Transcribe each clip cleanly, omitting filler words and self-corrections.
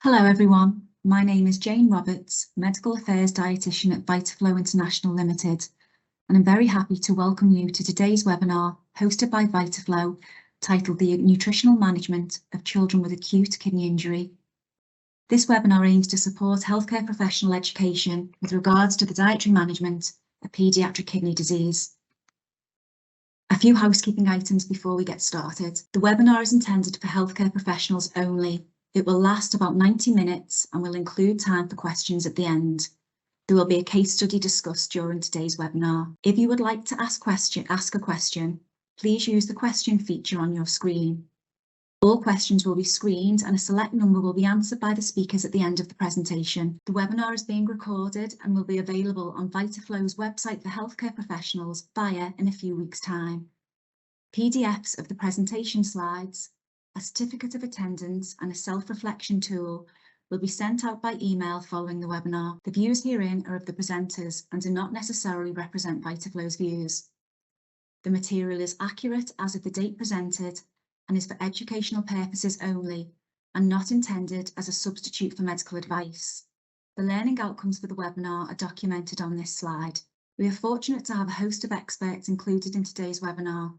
Hello everyone, my name is Jane Roberts, Medical Affairs Dietitian at VitaFlow International Limited, and I'm very happy to welcome you to today's webinar hosted by VitaFlow titled The Nutritional Management of Children with Acute Kidney Injury. This webinar aims to support healthcare professional education with regards to the dietary management of paediatric kidney disease. A few housekeeping items before we get started. The webinar is intended for healthcare professionals only. It will last about 90 minutes and will include time for questions at the end. There will be a case study discussed during today's webinar. If you would like to ask a question, please use the question feature on your screen. All questions will be screened and a select number will be answered by the speakers at the end of the presentation. The webinar is being recorded and will be available on VitaFlow's website for healthcare professionals in a few weeks' time. PDFs of the presentation slides, a certificate of attendance and a self-reflection tool will be sent out by email following the webinar. The views herein are of the presenters and do not necessarily represent VitaFlow's views. The material is accurate as of the date presented and is for educational purposes only and not intended as a substitute for medical advice. The learning outcomes for the webinar are documented on this slide. We are fortunate to have a host of experts included in today's webinar.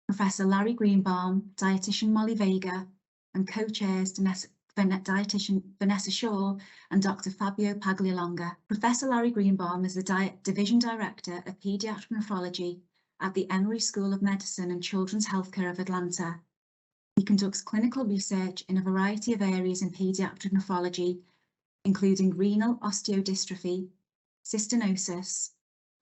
Professor Larry Greenbaum, dietitian Molly Vega, and co-chairs dietitian Vanessa Shaw and Dr. Fabio Paglialonga. Professor Larry Greenbaum is the Division Director of Paediatric Nephrology at the Emory School of Medicine and Children's Healthcare of Atlanta. He conducts clinical research in a variety of areas in paediatric nephrology, including renal osteodystrophy, cystinosis,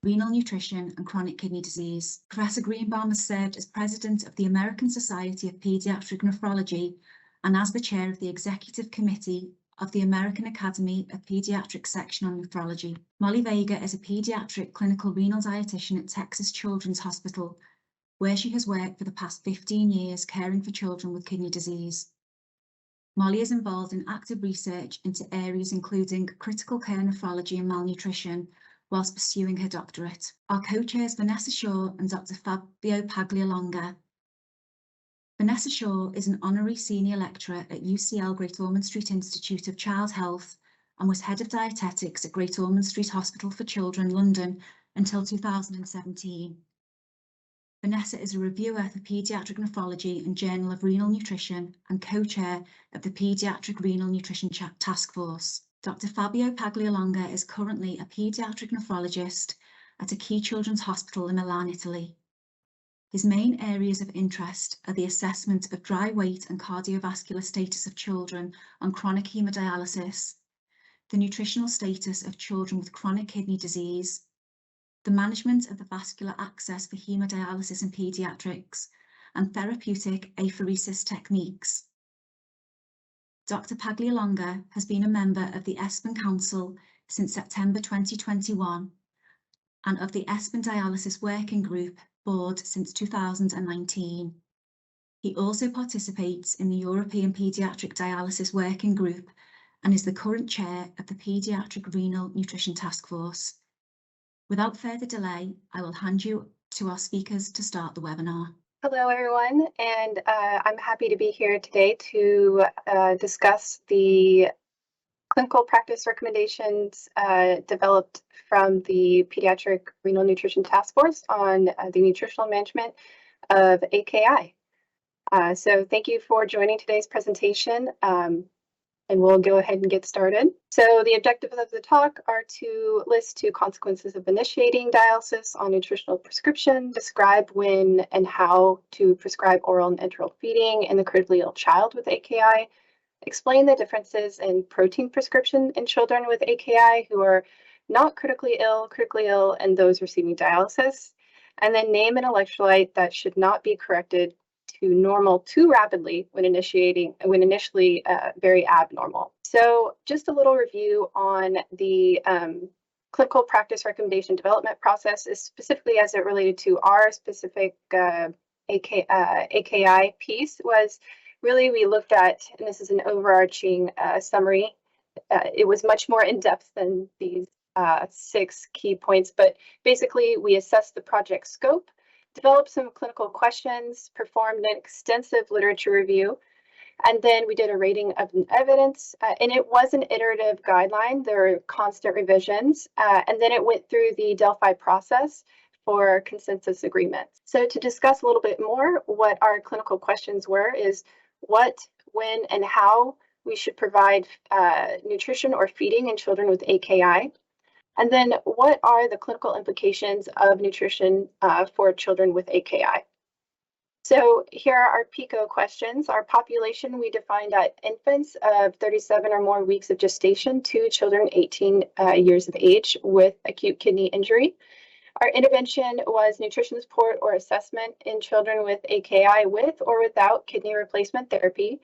renal nutrition and chronic kidney disease. Professor Greenbaum has served as President of the American Society of Pediatric Nephrology and as the Chair of the Executive Committee of the American Academy of Pediatrics Section on Nephrology. Molly Vega is a pediatric clinical renal dietitian at Texas Children's Hospital, where she has worked for the past 15 years caring for children with kidney disease. Molly is involved in active research into areas including critical care nephrology and malnutrition, whilst pursuing her doctorate. Our co-chairs Vanessa Shaw and Dr. Fabio Paglialonga. Vanessa Shaw is an honorary senior lecturer at UCL Great Ormond Street Institute of Child Health and was head of dietetics at Great Ormond Street Hospital for Children, London, until 2017. Vanessa is a reviewer for Paediatric Nephrology and Journal of Renal Nutrition and co-chair of the Paediatric Renal Nutrition Task Force. Dr. Fabio Paglialonga is currently a paediatric nephrologist at Acute Children's Hospital in Milan, Italy. His main areas of interest are the assessment of dry weight and cardiovascular status of children on chronic hemodialysis, the nutritional status of children with chronic kidney disease, the management of the vascular access for hemodialysis in paediatrics, and therapeutic apheresis techniques. Dr. Paglialonga has been a member of the ESPEN Council since September 2021 and of the ESPEN Dialysis Working Group Board since 2019. He also participates in the European Paediatric Dialysis Working Group and is the current chair of the Paediatric Renal Nutrition Task Force. Without further delay, I will hand you to our speakers to start the webinar. Hello, everyone, and I'm happy to be here today to discuss the clinical practice recommendations developed from the Pediatric Renal Nutrition Task Force on the nutritional management of AKI. So thank you for joining today's presentation. And we'll go ahead and get started. So the objectives of the talk are to list 2 consequences of initiating dialysis on nutritional prescription, describe when and how to prescribe oral and enteral feeding in the critically ill child with AKI, explain the differences in protein prescription in children with AKI who are not critically ill, and those receiving dialysis, and then name an electrolyte that should not be corrected to normal too rapidly when initially very abnormal. So just a little review on the clinical practice recommendation development process, is specifically as it related to our specific AKI piece, was really we looked at, and this is an overarching summary, it was much more in depth than these 6 key points, but basically we assessed the project scope, developed some clinical questions, performed an extensive literature review, And then we did a rating of evidence, and it was an iterative guideline. There were constant revisions, and then it went through the Delphi process for consensus agreements. So to discuss a little bit more, what our clinical questions were is what, when, and how we should provide nutrition or feeding in children with AKI. And then what are the clinical implications of nutrition for children with AKI? So here are our PICO questions. Our population we defined at infants of 37 or more weeks of gestation to children 18 years of age with acute kidney injury. Our intervention was nutrition support or assessment in children with AKI with or without kidney replacement therapy.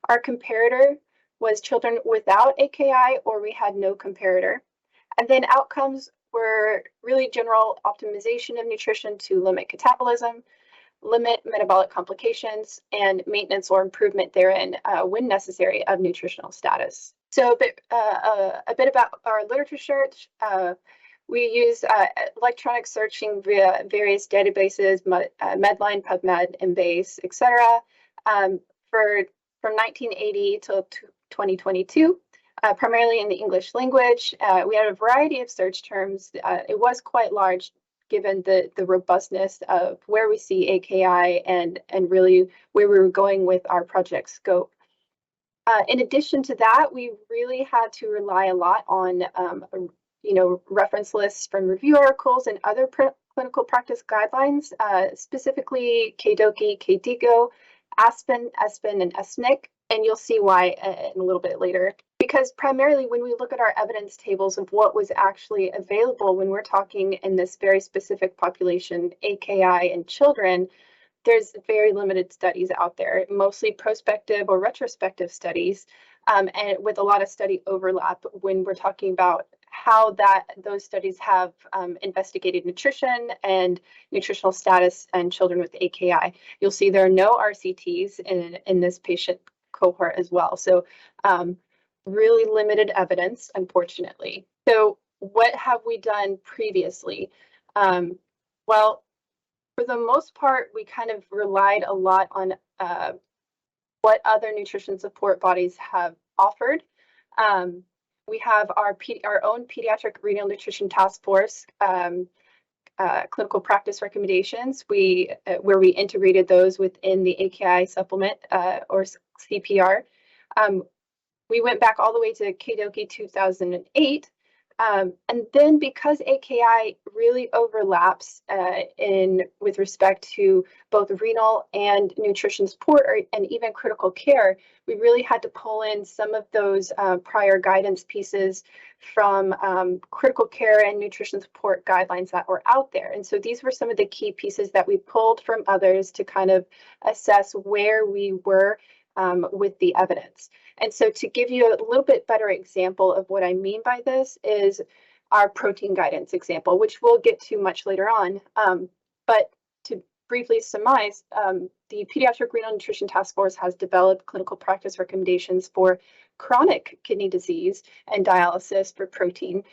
Our comparator was children without AKI or we had no comparator. And then outcomes were really general optimization of nutrition to limit catabolism, limit metabolic complications, and maintenance or improvement therein when necessary of nutritional status. So a bit about our literature search. We use electronic searching via various databases, Medline, PubMed, Embase, etc. From 1980 till 2022, primarily in the English language. We had a variety of search terms. It was quite large, given the robustness of where we see AKI and really where we were going with our project scope. In addition to that, we really had to rely a lot on reference lists from review articles and other clinical practice guidelines, specifically KDOQI, KDIGO, ASPEN, ESPEN, and ESNIC, and you'll see why in a little bit later. Because primarily when we look at our evidence tables of what was actually available when we're talking in this very specific population, AKI and children, there's very limited studies out there, mostly prospective or retrospective studies, and with a lot of study overlap when we're talking about how those studies have investigated nutrition and nutritional status in children with AKI. You'll see there are no RCTs in this patient cohort as well. So really limited evidence, unfortunately. So what have we done previously? Well, for the most part, we kind of relied a lot on what other nutrition support bodies have offered. We have our own pediatric renal nutrition task force clinical practice recommendations, where we integrated those within the AKI supplement or CPR. We went back all the way to KDOQI 2008. And then because AKI really overlaps with respect to both renal and nutrition support and even critical care, we really had to pull in some of those prior guidance pieces from critical care and nutrition support guidelines that were out there. And so these were some of the key pieces that we pulled from others to kind of assess where we were with the evidence. And so to give you a little bit better example of what I mean by this is our protein guidance example, which we'll get to much later on. But to briefly surmise, the Pediatric Renal Nutrition Task Force has developed clinical practice recommendations for chronic kidney disease and dialysis for protein,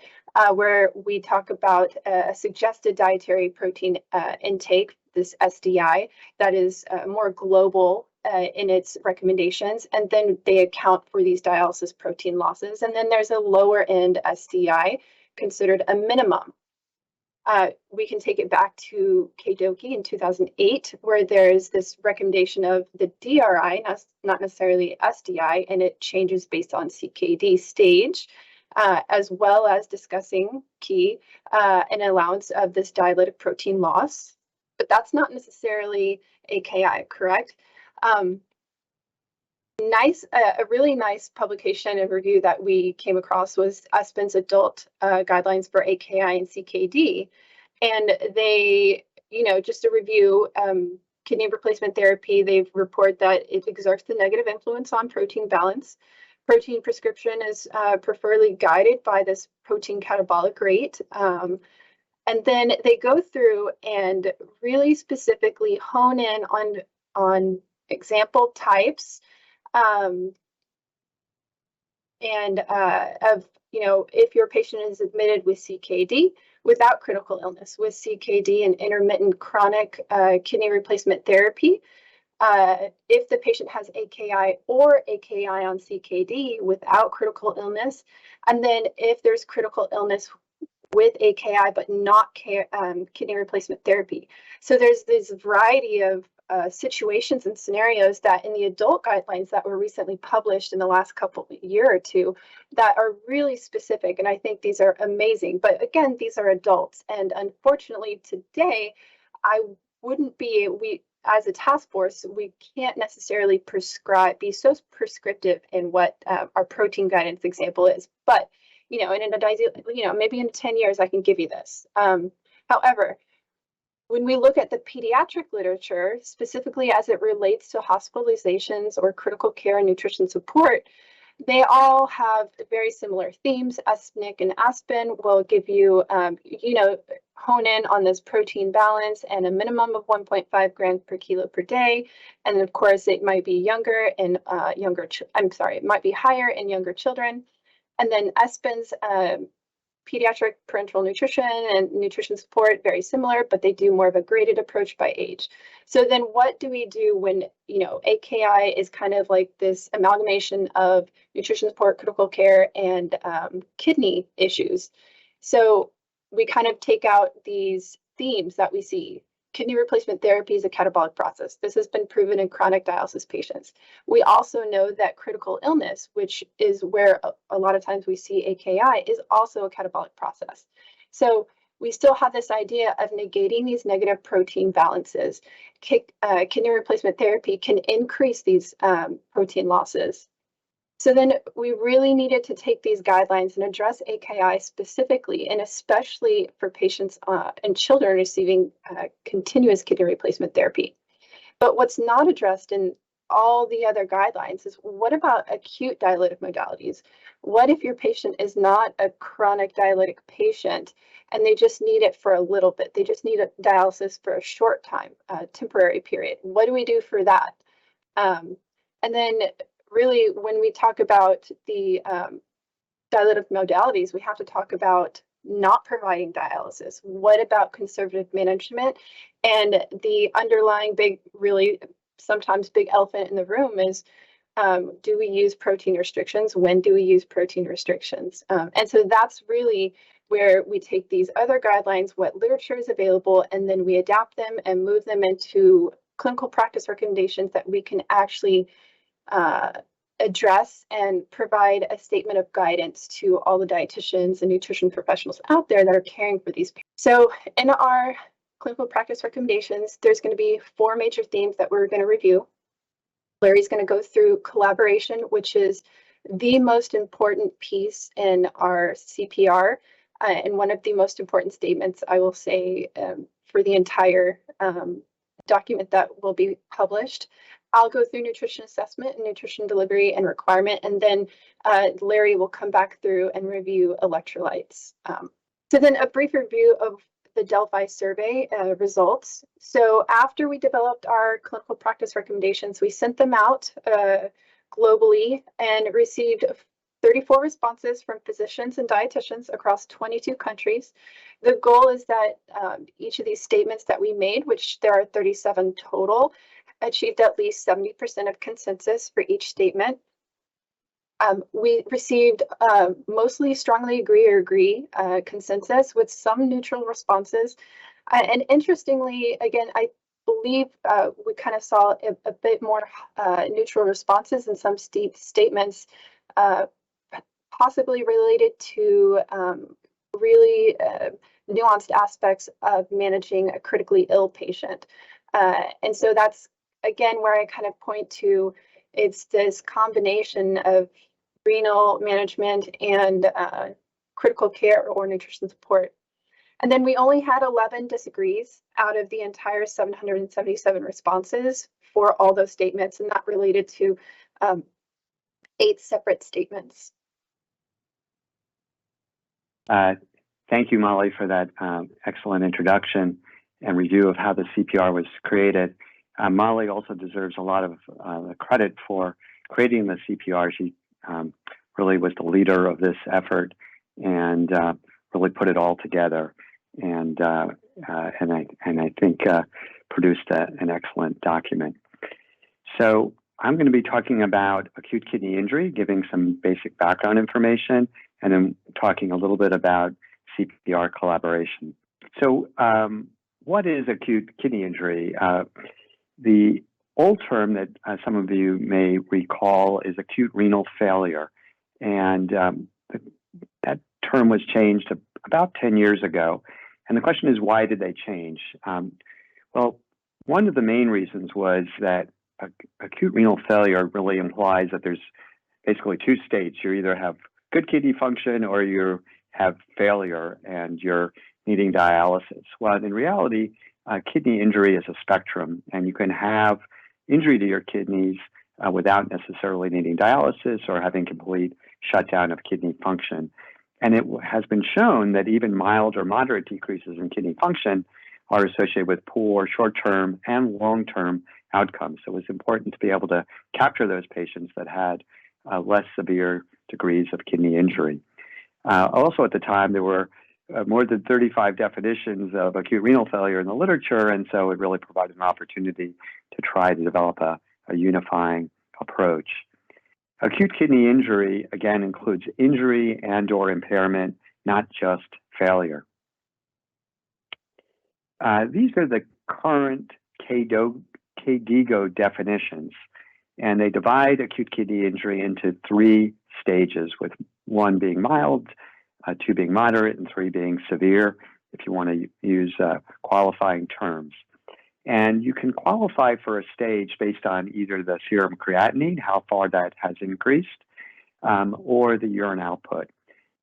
where we talk about a suggested dietary protein intake, this SDI, that is more global in its recommendations, and then they account for these dialysis protein losses. And then there's a lower end SDI considered a minimum. We can take it back to KDOQI in 2008, where there's this recommendation of the DRI, not necessarily SDI, and it changes based on CKD stage, as well as discussing an allowance of this dialytic protein loss. But that's not necessarily AKI, correct? A really nice publication and review that we came across was ESPEN's adult guidelines for AKI and CKD. And they, just a review, kidney replacement therapy, they've reported that it exerts a negative influence on protein balance. Protein prescription is preferably guided by this protein catabolic rate. And then they go through and really specifically hone in on example types if your patient is admitted with CKD without critical illness, with CKD and intermittent chronic kidney replacement therapy, if the patient has AKI or AKI on CKD without critical illness, and then if there's critical illness with AKI but not kidney replacement therapy. So there's this variety of situations and scenarios that in the adult guidelines that were recently published in the last year or two that are really specific, and I think these are amazing. But again, these are adults, and unfortunately today, we as a task force, we can't necessarily be so prescriptive in what our protein guidance example is. But and in a maybe in 10 years, I can give you this. However, when we look at the pediatric literature, specifically as it relates to hospitalizations or critical care and nutrition support, they all have very similar themes. SNCC and Aspen will give you, hone in on this protein balance and a minimum of 1.5 grams per kilo per day. And of course, it might be it might be higher in younger children. And then Aspen's pediatric parenteral nutrition and nutrition support, very similar, but they do more of a graded approach by age. So then what do we do when, AKI is kind of like this amalgamation of nutrition support, critical care, and kidney issues? So we kind of take out these themes that we see. Kidney replacement therapy is a catabolic process. This has been proven in chronic dialysis patients. We also know that critical illness, which is where a lot of times we see AKI, is also a catabolic process. So we still have this idea of negating these negative protein balances. Kidney replacement therapy can increase these protein losses. So then we really needed to take these guidelines and address AKI specifically, and especially for patients and children receiving continuous kidney replacement therapy. But what's not addressed in all the other guidelines is, what about acute dialytic modalities? What if your patient is not a chronic dialytic patient and they just need it for a little bit? They just need a dialysis for a short time, temporary period. What do we do for that? And then really, when we talk about the dialytic modalities, we have to talk about not providing dialysis. What about conservative management? And the underlying sometimes big elephant in the room is, do we use protein restrictions? When do we use protein restrictions? And so that's really where we take these other guidelines, what literature is available, and then we adapt them and move them into clinical practice recommendations that we can actually address and provide a statement of guidance to all the dietitians and nutrition professionals out there that are caring for these patients. So in our clinical practice recommendations, there's going to be 4 major themes that we're going to review. Larry's going to go through collaboration, which is the most important piece in our CPR, and one of the most important statements, I will say, for the entire document that will be published. I'll go through nutrition assessment and nutrition delivery and requirement, and then Larry will come back through and review electrolytes. So then a brief review of the Delphi survey results. So after we developed our clinical practice recommendations, we sent them out globally and received 34 responses from physicians and dietitians across 22 countries. The goal is that each of these statements that we made, which there are 37 total, achieved at least 70% of consensus for each statement. We received mostly strongly agree consensus with some neutral responses. And interestingly, again, I believe we kind of saw a bit more neutral responses in some statements, possibly related to really nuanced aspects of managing a critically ill patient. And so that's, again, where I kind of point to, it's this combination of renal management and critical care or nutrition support. And then we only had 11 disagrees out of the entire 777 responses for all those statements, and that related to 8 separate statements. Thank you, Molly, for that excellent introduction and review of how the CPR was created. Molly also deserves a lot of credit for creating the CPR. She really was the leader of this effort and really put it all together, and I think produced an excellent document. So I'm going to be talking about acute kidney injury, giving some basic background information, and then talking a little bit about CPR collaboration. So what is acute kidney injury? The old term that some of you may recall is acute renal failure. And that term was changed about 10 years ago. And the question is, why did they change? Well, one of the main reasons was that acute renal failure really implies that there's basically two states. You either have good kidney function or you have failure and you're needing dialysis. Well, in reality, kidney injury is a spectrum, and you can have injury to your kidneys without necessarily needing dialysis or having complete shutdown of kidney function. And it has been shown that even mild or moderate decreases in kidney function are associated with poor short-term and long-term outcomes. So it was important to be able to capture those patients that had less severe degrees of kidney injury. Also at the time, there were more than 35 definitions of acute renal failure in the literature, and so it really provided an opportunity to try to develop a unifying approach. Acute kidney injury, again, includes injury and or impairment, not just failure. These are the current KDIGO definitions, and they divide acute kidney injury into three stages, with one being mild, two being moderate, and three being severe, if you want to use qualifying terms. And you can qualify for a stage based on either the serum creatinine, how far that has increased, or the urine output.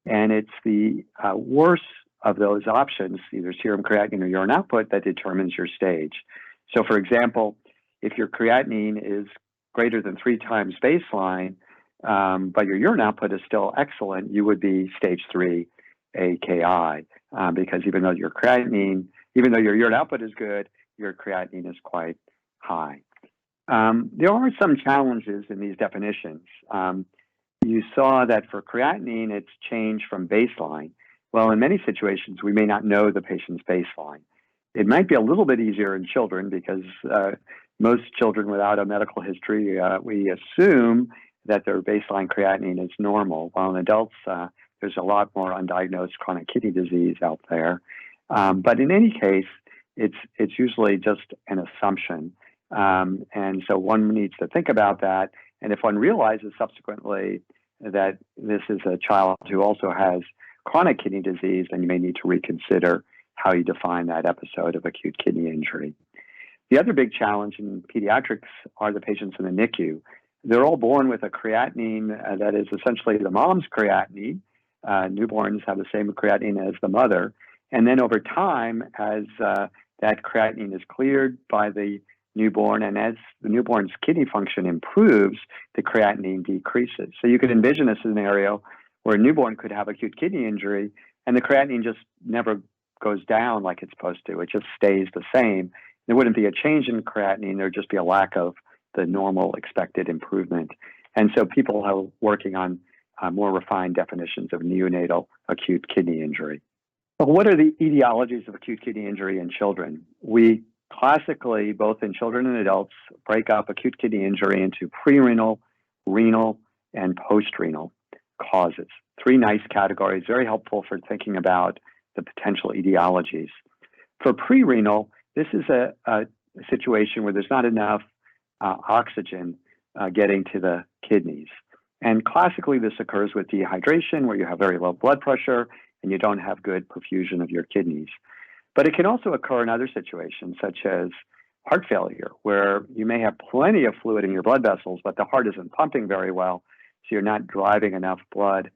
And it's the worst of those options, either serum creatinine or urine output, that determines your stage. So for example, if your creatinine is greater than 3 times baseline, but your urine output is still excellent, you would be stage 3 AKI, because even though your urine output is good, your creatinine is quite high. There are some challenges in these definitions. You saw that for creatinine, it's changed from baseline. Well, in many situations, we may not know the patient's baseline. It might be a little bit easier in children because most children without a medical history, we assume that their baseline creatinine is normal. While in adults, there's a lot more undiagnosed chronic kidney disease out there. But in any case, it's usually just an assumption. And so one needs to think about that. And if one realizes subsequently that this is a child who also has chronic kidney disease, then you may need to reconsider how you define that episode of acute kidney injury. The other big challenge in pediatrics are the patients in the NICU. They're all born with a creatinine that is essentially the mom's creatinine. Newborns have the same creatinine as the mother. And then over time, as that creatinine is cleared by the newborn, and as the newborn's kidney function improves, the creatinine decreases. So you could envision a scenario where a newborn could have acute kidney injury, and the creatinine just never goes down like it's supposed to. It just stays the same. There wouldn't be a change in creatinine. There'd just be a lack of the normal expected improvement. And so people are working on more refined definitions of neonatal acute kidney injury. But what are the etiologies of acute kidney injury in children? We classically, both in children and adults, break up acute kidney injury into prerenal, renal, and postrenal causes. 3 nice categories, very helpful for thinking about the potential etiologies. For prerenal, this is a situation where there's not enough oxygen getting to the kidneys. And classically, this occurs with dehydration, where you have very low blood pressure and you don't have good perfusion of your kidneys. But it can also occur in other situations, such as heart failure, where you may have plenty of fluid in your blood vessels, but the heart isn't pumping very well, so you're not driving enough blood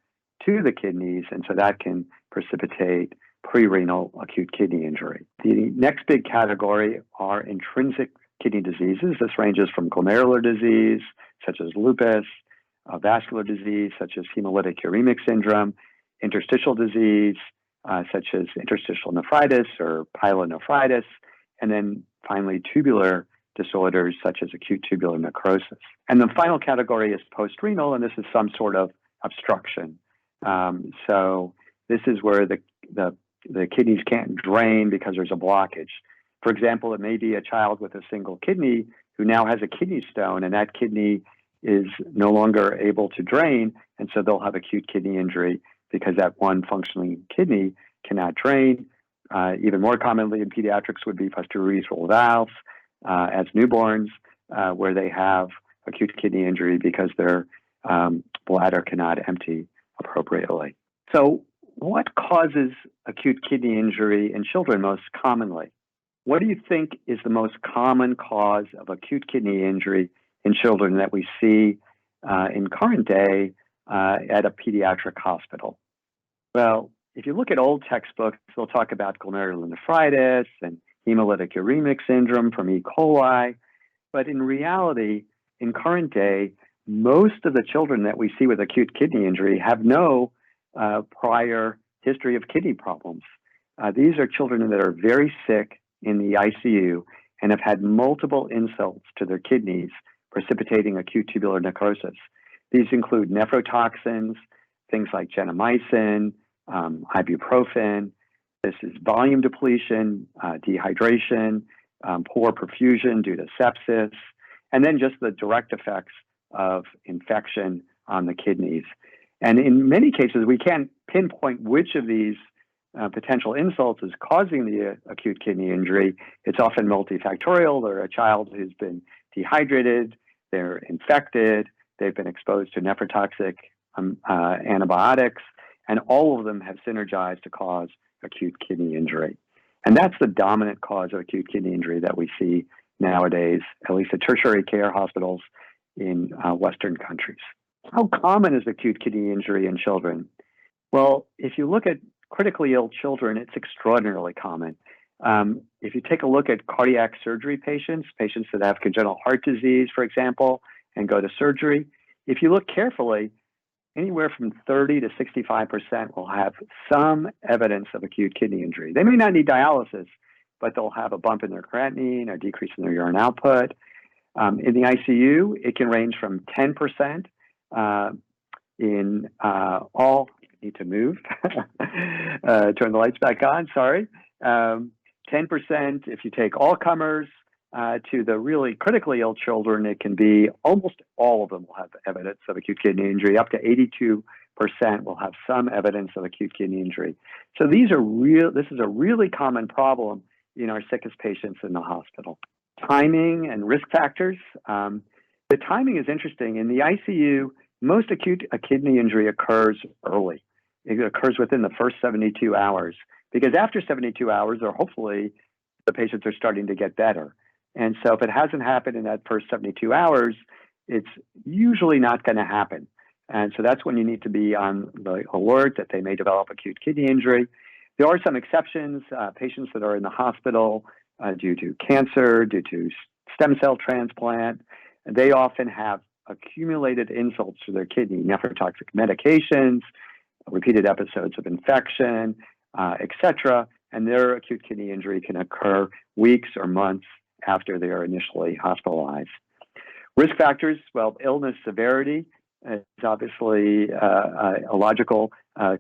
to the kidneys, and so that can precipitate prerenal acute kidney injury. The next big category are intrinsic kidney diseases. This ranges from glomerular disease, such as lupus, vascular disease, such as hemolytic uremic syndrome, interstitial disease, such as interstitial nephritis or pyelonephritis, and then finally tubular disorders such as acute tubular necrosis. And the final category is postrenal, and this is some sort of obstruction. So this is where the kidneys can't drain because there's a blockage. For example, it may be a child with a single kidney who now has a kidney stone, and that kidney is no longer able to drain, and so they'll have acute kidney injury because that one functioning kidney cannot drain. Even more commonly in pediatrics would be posteriourethral valves as newborns, where they have acute kidney injury because their bladder cannot empty appropriately. So what causes acute kidney injury in children most commonly? What do you think is the most common cause of acute kidney injury in children that we see in current day at a pediatric hospital? Well, if you look at old textbooks, they'll talk about glomerulonephritis and hemolytic uremic syndrome from E. coli. But in reality, in current day, most of the children that we see with acute kidney injury have no prior history of kidney problems. These are children that are very sick in the ICU and have had multiple insults to their kidneys, precipitating acute tubular necrosis. These include nephrotoxins, things like gentamicin, ibuprofen. This is volume depletion, dehydration, poor perfusion due to sepsis, and then just the direct effects of infection on the kidneys. And in many cases, we can't pinpoint which of these potential insults is causing the acute kidney injury. It's often multifactorial. They're a child who's been dehydrated, they're infected, they've been exposed to nephrotoxic antibiotics, and all of them have synergized to cause acute kidney injury. And that's the dominant cause of acute kidney injury that we see nowadays, at least at tertiary care hospitals in Western countries. How common is acute kidney injury in children? Well, if you look at critically ill children, it's extraordinarily common. If you take a look at cardiac surgery patients that have congenital heart disease, for example, and go to surgery, if you look carefully, anywhere from 30 to 65% will have some evidence of acute kidney injury. They may not need dialysis, but they'll have a bump in their creatinine or decrease in their urine output. In the ICU, it can range from 10% in all, I need to move, turn the lights back on, sorry. 10% if you take all comers, to the really critically ill children, it can be almost all of them will have evidence of acute kidney injury. Up to 82% will have some evidence of acute kidney injury. So this is a really common problem in our sickest patients in the hospital. Timing and risk factors. The timing is interesting. In the ICU, most acute kidney injury occurs early. It occurs within the first 72 hours, because after 72 hours, or hopefully the patients are starting to get better. And so if it hasn't happened in that first 72 hours, it's usually not going to happen. And so that's when you need to be on the alert that they may develop acute kidney injury. There are some exceptions, patients that are in the hospital due to cancer, due to stem cell transplant, and they often have accumulated insults to their kidney, nephrotoxic medications, repeated episodes of infection, etc. And their acute kidney injury can occur weeks or months after they are initially hospitalized. Risk factors, well, illness severity is obviously a logical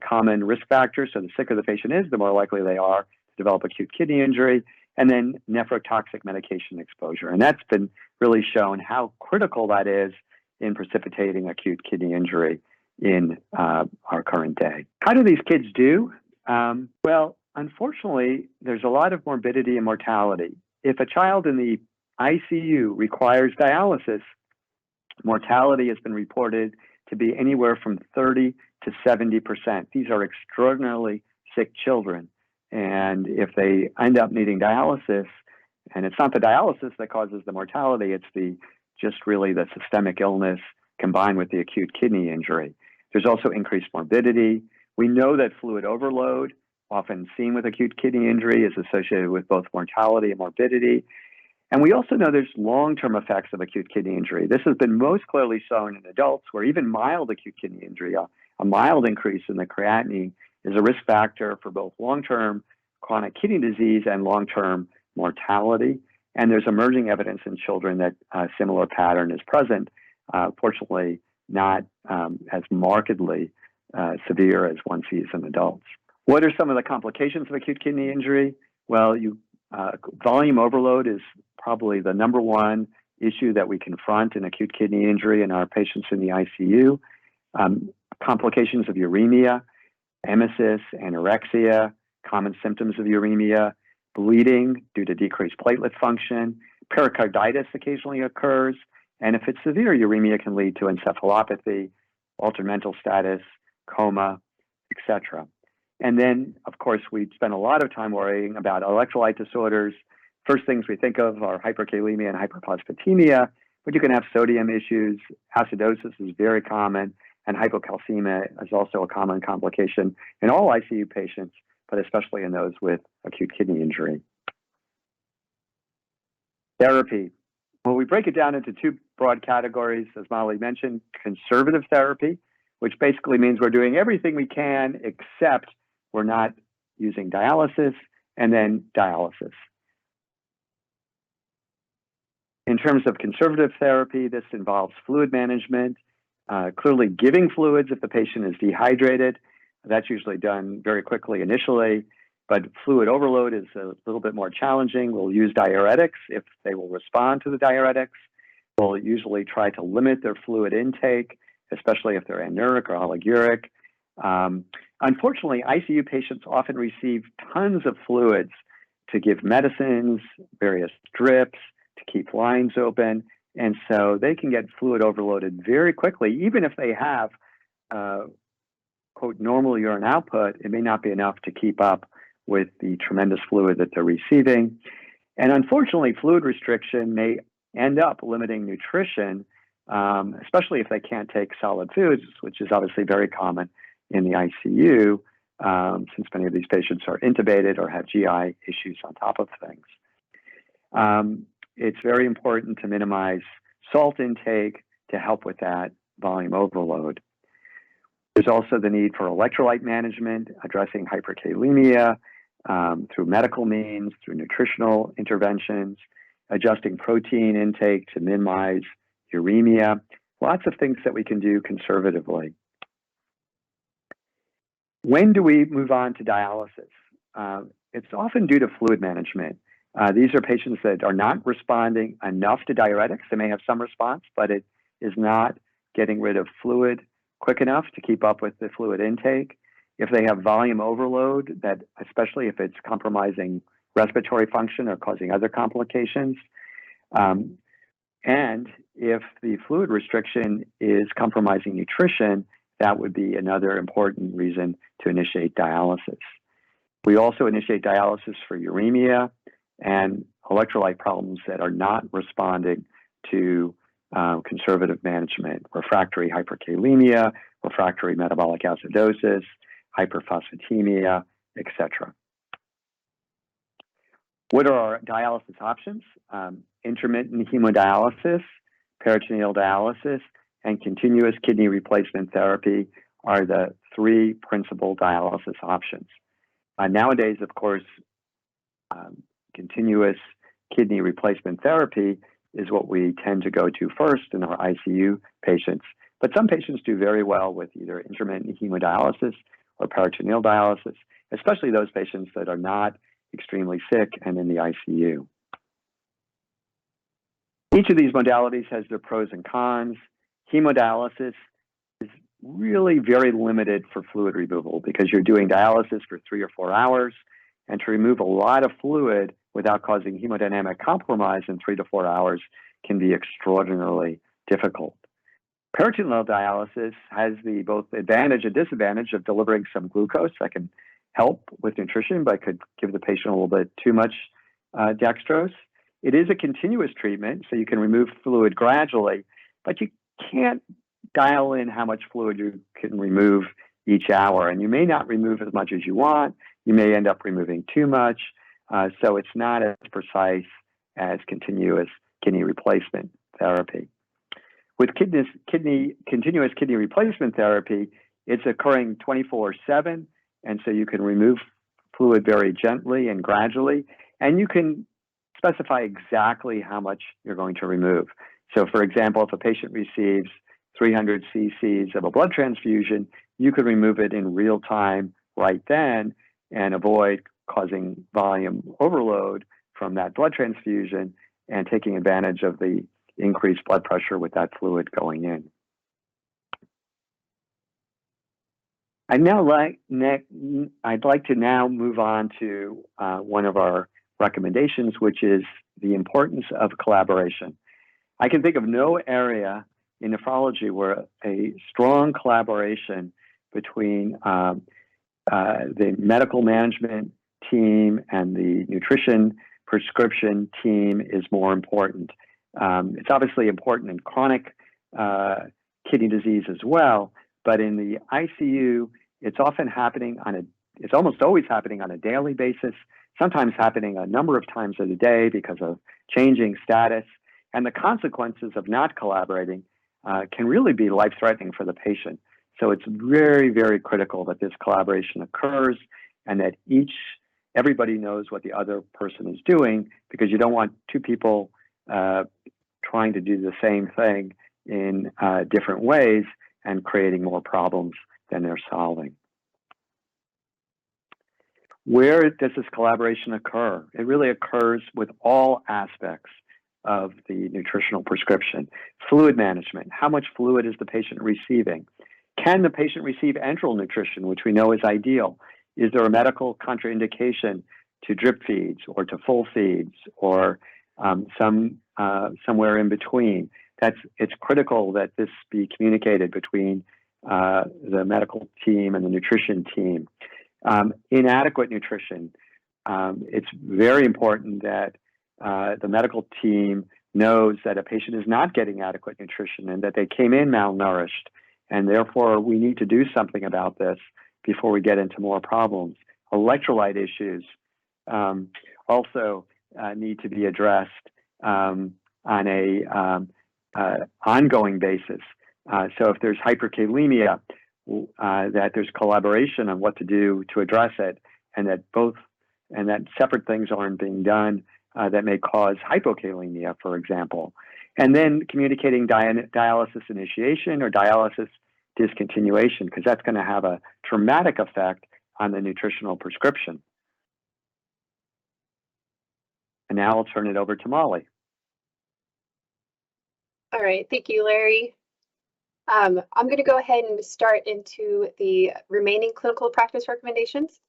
common risk factor. So the sicker the patient is, the more likely they are to develop acute kidney injury. And then nephrotoxic medication exposure. And that's been really shown how critical that is in precipitating acute kidney injury in our current day. How do these kids do? Well, unfortunately, there's a lot of morbidity and mortality. If a child in the ICU requires dialysis, mortality has been reported to be anywhere from 30 to 70%. These are extraordinarily sick children. And if they end up needing dialysis, and it's not the dialysis that causes the mortality, it's just really the systemic illness combined with the acute kidney injury. There's also increased morbidity. We know that fluid overload, often seen with acute kidney injury, is associated with both mortality and morbidity. And we also know there's long-term effects of acute kidney injury. This has been most clearly shown in adults, where even mild acute kidney injury, a mild increase in the creatinine, is a risk factor for both long-term chronic kidney disease and long-term mortality. And there's emerging evidence in children that a similar pattern is present, fortunately not as markedly severe as one sees in adults. What are some of the complications of acute kidney injury? Well, volume overload is probably the number one issue that we confront in acute kidney injury in our patients in the ICU. Complications of uremia, emesis, anorexia, common symptoms of uremia, bleeding due to decreased platelet function, pericarditis occasionally occurs, and if it's severe, uremia can lead to encephalopathy, altered mental status, coma, etc. And then, of course, we spend a lot of time worrying about electrolyte disorders. First things we think of are hyperkalemia and hyperphosphatemia, but you can have sodium issues. Acidosis is very common, and hypocalcemia is also a common complication in all ICU patients, but especially in those with acute kidney injury. Therapy. Well, we break it down into two broad categories, as Molly mentioned: conservative therapy, which basically means we're doing everything we can except we're not using dialysis, and then dialysis. In terms of conservative therapy, this involves fluid management, clearly giving fluids if the patient is dehydrated. That's usually done very quickly initially, but fluid overload is a little bit more challenging. We'll use diuretics if they will respond to the diuretics. We'll usually try to limit their fluid intake, especially if they're anuric or oliguric. Unfortunately, ICU patients often receive tons of fluids to give medicines, various drips, to keep lines open, and so they can get fluid overloaded very quickly. Even if they have, quote, normal urine output, it may not be enough to keep up with the tremendous fluid that they're receiving. And unfortunately, fluid restriction may end up limiting nutrition, especially if they can't take solid foods, which is obviously very common in the ICU, since many of these patients are intubated or have GI issues on top of things. It's very important to minimize salt intake to help with that volume overload. There's also the need for electrolyte management, addressing hyperkalemia through medical means, through nutritional interventions, adjusting protein intake to minimize uremia, lots of things that we can do conservatively. When do we move on to dialysis? It's often due to fluid management. These are patients that are not responding enough to diuretics. They may have some response, but it is not getting rid of fluid quick enough to keep up with the fluid intake. If they have volume overload, that especially if it's compromising respiratory function or causing other complications, and if the fluid restriction is compromising nutrition, that would be another important reason to initiate dialysis. We also initiate dialysis for uremia and electrolyte problems that are not responding to conservative management: refractory hyperkalemia, refractory metabolic acidosis, hyperphosphatemia, etc. What are our dialysis options? Intermittent hemodialysis, peritoneal dialysis, and continuous kidney replacement therapy are the three principal dialysis options. Nowadays, of course, continuous kidney replacement therapy is what we tend to go to first in our ICU patients. But some patients do very well with either intermittent hemodialysis or peritoneal dialysis, especially those patients that are not extremely sick and in the ICU. Each of these modalities has their pros and cons. Hemodialysis is really very limited for fluid removal because you're doing dialysis for 3 or 4 hours, and to remove a lot of fluid without causing hemodynamic compromise in 3 to 4 hours can be extraordinarily difficult. Peritoneal dialysis has the both advantage and disadvantage of delivering some glucose that can help with nutrition, but could give the patient a little bit too much dextrose. It is a continuous treatment, so you can remove fluid gradually, but you can't dial in how much fluid you can remove each hour, and you may not remove as much as you want. You may end up removing too much, so it's not as precise as continuous kidney replacement therapy. With continuous kidney replacement therapy, it's occurring 24/7, and so you can remove fluid very gently and gradually, and you can specify exactly how much you're going to remove. So, for example, if a patient receives 300 cc's of a blood transfusion, you could remove it in real time right then and avoid causing volume overload from that blood transfusion and taking advantage of the increased blood pressure with that fluid going in. I'd like to now move on to one of our recommendations, which is the importance of collaboration. I can think of no area in nephrology where a strong collaboration between the medical management team and the nutrition prescription team is more important. It's obviously important in chronic kidney disease as well, but in the ICU, it's often happening it's almost always happening on a daily basis, sometimes happening a number of times a day because of changing status. And the consequences of not collaborating can really be life-threatening for the patient. So it's very, very critical that this collaboration occurs and that everybody knows what the other person is doing, because you don't want two people trying to do the same thing in different ways and creating more problems than they're solving. Where does this collaboration occur? It really occurs with all aspects of the nutritional prescription. Fluid management, how much fluid is the patient receiving? Can the patient receive enteral nutrition, which we know is ideal? Is there a medical contraindication to drip feeds or to full feeds or somewhere in between? It's critical that this be communicated between the medical team and the nutrition team. Inadequate nutrition. It's very important that the medical team knows that a patient is not getting adequate nutrition and that they came in malnourished, and therefore we need to do something about this before we get into more problems. Electrolyte issues also need to be addressed on a ongoing basis. So if there's hyperkalemia, that there's collaboration on what to do to address it, and that separate things aren't being done that may cause hypokalemia, for example. And then communicating dialysis initiation or dialysis discontinuation, because that's going to have a dramatic effect on the nutritional prescription. And now I'll turn it over to Molly. All right, thank you, Larry. I'm going to go ahead and start into the remaining clinical practice recommendations.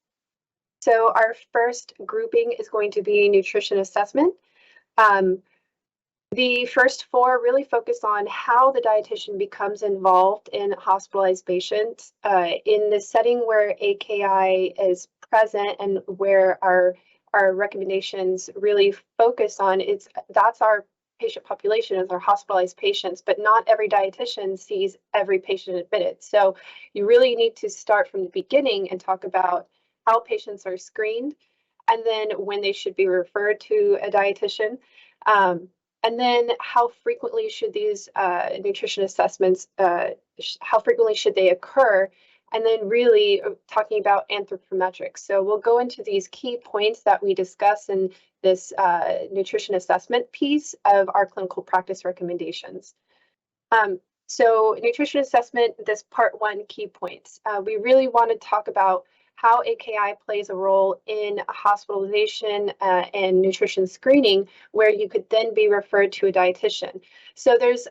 So our first grouping is going to be nutrition assessment. The first four really focus on how the dietitian becomes involved in hospitalized patients in the setting where AKI is present and where our recommendations really focus on. That's our patient population, is our hospitalized patients, but not every dietitian sees every patient admitted. So you really need to start from the beginning and talk about how patients are screened, and then when they should be referred to a dietitian. And then how frequently should these nutrition assessments, how frequently should they occur? And then really talking about anthropometrics. So we'll go into these key points that we discuss in this nutrition assessment piece of our clinical practice recommendations. So nutrition assessment, this part one, key points. We really want to talk about how AKI plays a role in hospitalization and nutrition screening, where you could then be referred to a dietitian. So there's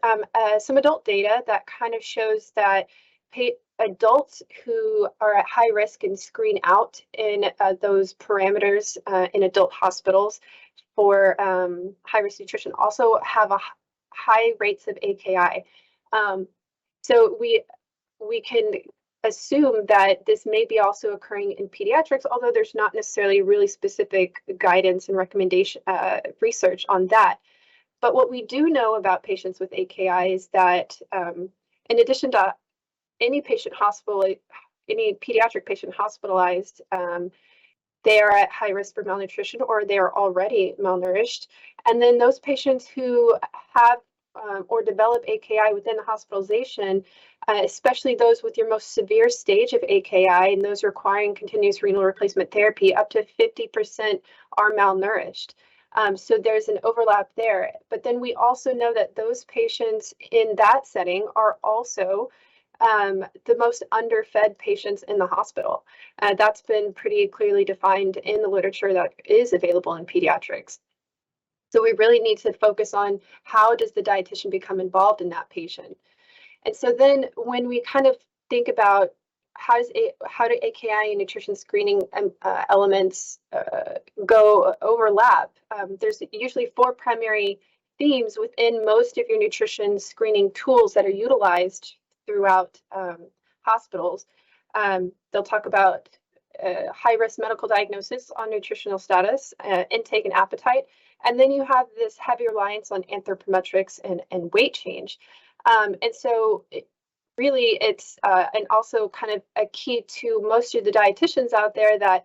some adult data that kind of shows that adults who are at high risk and screen out in those parameters in adult hospitals for high risk nutrition also have a high rates of AKI. So we can assume that this may be also occurring in pediatrics, although there's not necessarily really specific guidance and recommendation research on that. But what we do know about patients with AKI is that in addition to any pediatric patient hospitalized, they are at high risk for malnutrition or they are already malnourished. And then those patients who have or develop AKI within the hospitalization, especially those with your most severe stage of AKI and those requiring continuous renal replacement therapy, up to 50% are malnourished. So there's an overlap there. But then we also know that those patients in that setting are also the most underfed patients in the hospital. That's been pretty clearly defined in the literature that is available in pediatrics. So we really need to focus on how does the dietitian become involved in that patient. And so then when we kind of think about how do AKI and nutrition screening elements overlap, there's usually 4 primary themes within most of your nutrition screening tools that are utilized throughout hospitals. They'll talk about high-risk medical diagnosis on nutritional status, intake and appetite, and then you have this heavy reliance on anthropometrics and weight change. And so really it's and also kind of a key to most of the dietitians out there that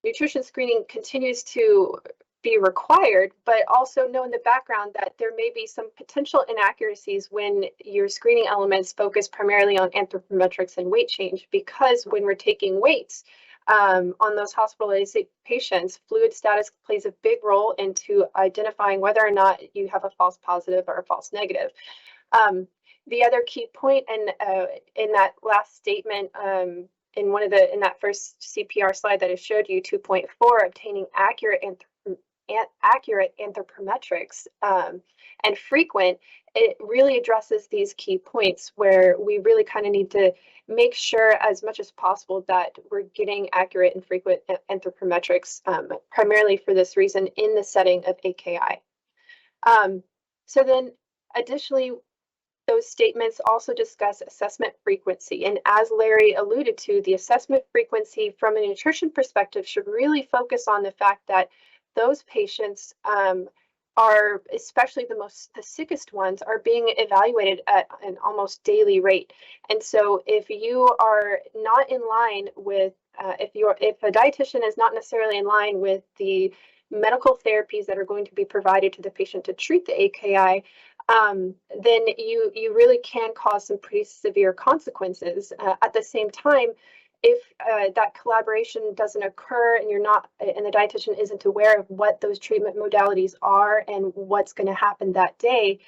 nutrition screening continues to be required, but also know in the background that there may be some potential inaccuracies when your screening elements focus primarily on anthropometrics and weight change, because when we're taking weights on those hospitalized patients, fluid status plays a big role into identifying whether or not you have a false positive or a false negative. The other key point, and in that last statement, in that first CPR slide that I showed you, 2.4, obtaining accurate anthropometrics and frequent, it really addresses these key points where we really kind of need to make sure as much as possible that we're getting accurate and frequent anthropometrics, primarily for this reason in the setting of AKI. So then additionally, those statements also discuss assessment frequency. And as Larry alluded to, the assessment frequency from a nutrition perspective should really focus on the fact that those patients are, especially the sickest ones, are being evaluated at an almost daily rate. And so if you are not in line with, if a dietitian is not necessarily in line with the medical therapies that are going to be provided to the patient to treat the AKI, then you really can cause some pretty severe consequences. At the same time, if that collaboration doesn't occur and the dietitian isn't aware of what those treatment modalities are and what's going to happen that day,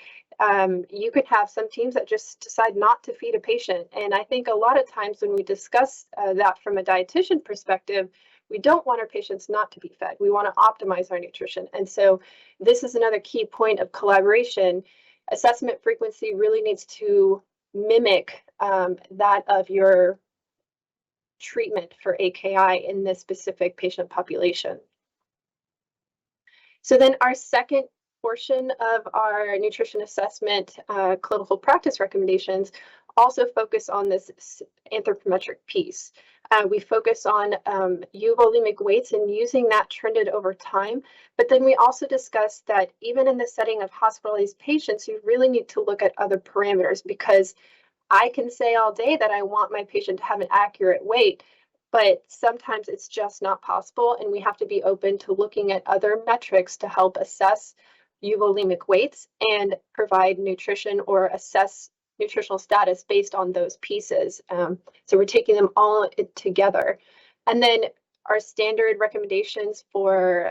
you could have some teams that just decide not to feed a patient. And I think a lot of times when we discuss that from a dietitian perspective, we don't want our patients not to be fed. We want to optimize our nutrition. And so this is another key point of collaboration. Assessment frequency really needs to mimic that of your treatment for AKI in this specific patient population. So then our second portion of our nutrition assessment clinical practice recommendations also focus on this anthropometric piece. We focus on euvolemic weights and using that trended over time. But then we also discuss that even in the setting of hospitalized patients, you really need to look at other parameters, because I can say all day that I want my patient to have an accurate weight, but sometimes it's just not possible. And we have to be open to looking at other metrics to help assess euvolemic weights and provide nutrition or assess nutritional status based on those pieces. So we're taking them all together. And then our standard recommendations for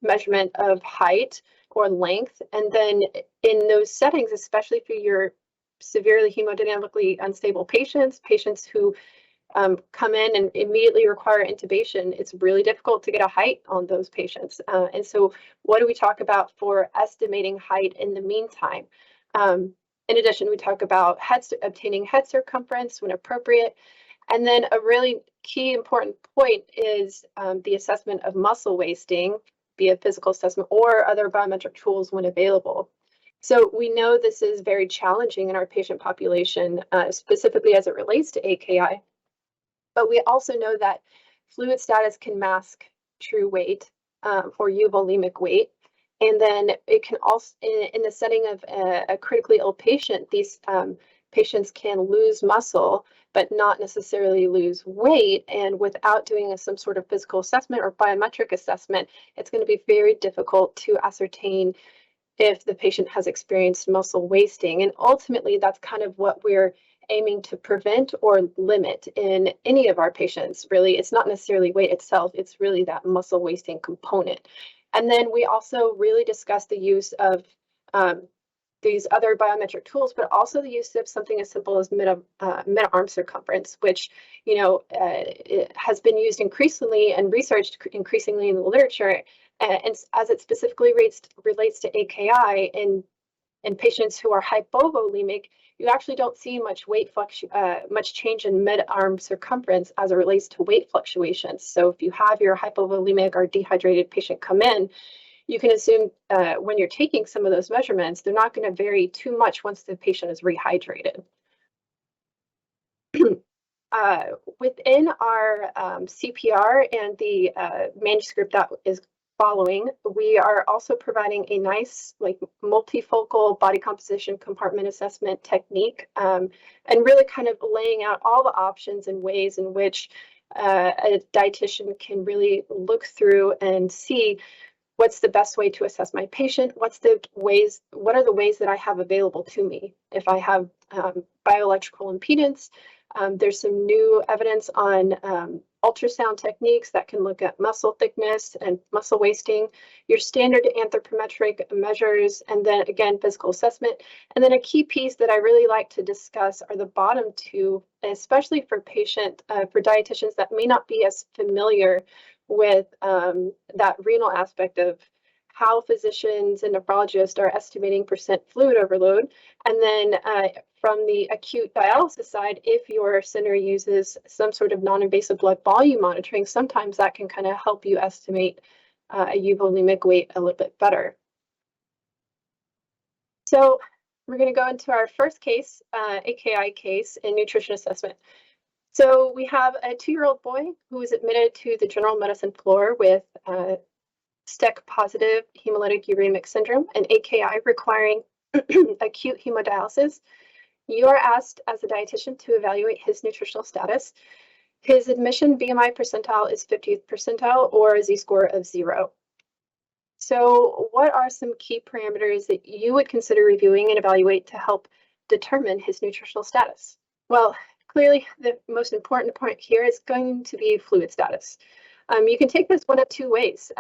measurement of height or length. And then in those settings, especially for your severely hemodynamically unstable patients who come in and immediately require intubation, it's really difficult to get a height on those patients. And so what do we talk about for estimating height in the meantime? In addition, we talk about obtaining head circumference when appropriate. And then a really key important point is the assessment of muscle wasting via physical assessment or other biometric tools when available. So we know this is very challenging in our patient population, specifically as it relates to AKI. But we also know that fluid status can mask true weight or euvolemic weight. And then it can also, in the setting of a critically ill patient, these patients can lose muscle, but not necessarily lose weight. And without doing some sort of physical assessment or biometric assessment, it's going to be very difficult to ascertain if the patient has experienced muscle wasting. And ultimately, that's kind of what we're aiming to prevent or limit in any of our patients. Really, it's not necessarily weight itself, it's really that muscle wasting component. And then we also really discuss the use of these other biometric tools, but also the use of something as simple as meta-arm circumference, which it has been used increasingly and researched increasingly in the literature and as it specifically relates to AKI in patients who are hypovolemic, you actually don't see much much change in mid-arm circumference as it relates to weight fluctuations. So if you have your hypovolemic or dehydrated patient come in, you can assume when you're taking some of those measurements, they're not going to vary too much once the patient is rehydrated. Within our CPR and the manuscript that is following, we are also providing a nice multifocal body composition compartment assessment technique, and really kind of laying out all the options and ways in which a dietitian can really look through and see what's the best way to assess my patient, what are the ways that I have available to me. If I have bioelectrical impedance, there's some new evidence on ultrasound techniques that can look at muscle thickness and muscle wasting, your standard anthropometric measures, and then again, physical assessment. And then a key piece that I really like to discuss are the bottom two, especially for dietitians that may not be as familiar with that renal aspect of how physicians and nephrologists are estimating percent fluid overload. And then from the acute dialysis side, if your center uses some sort of non-invasive blood volume monitoring, sometimes that can kind of help you estimate a euvolemic weight a little bit better. So we're going to go into our first case, AKI case in nutrition assessment. So we have a 2-year-old boy who was admitted to the general medicine floor with STEC positive hemolytic uremic syndrome and AKI requiring acute hemodialysis. You are asked as a dietitian to evaluate his nutritional status. His admission BMI percentile is 50th percentile or a Z-score of 0. So what are some key parameters that you would consider reviewing and evaluate to help determine his nutritional status? Well, clearly the most important point here is going to be fluid status. You can take this one of two ways.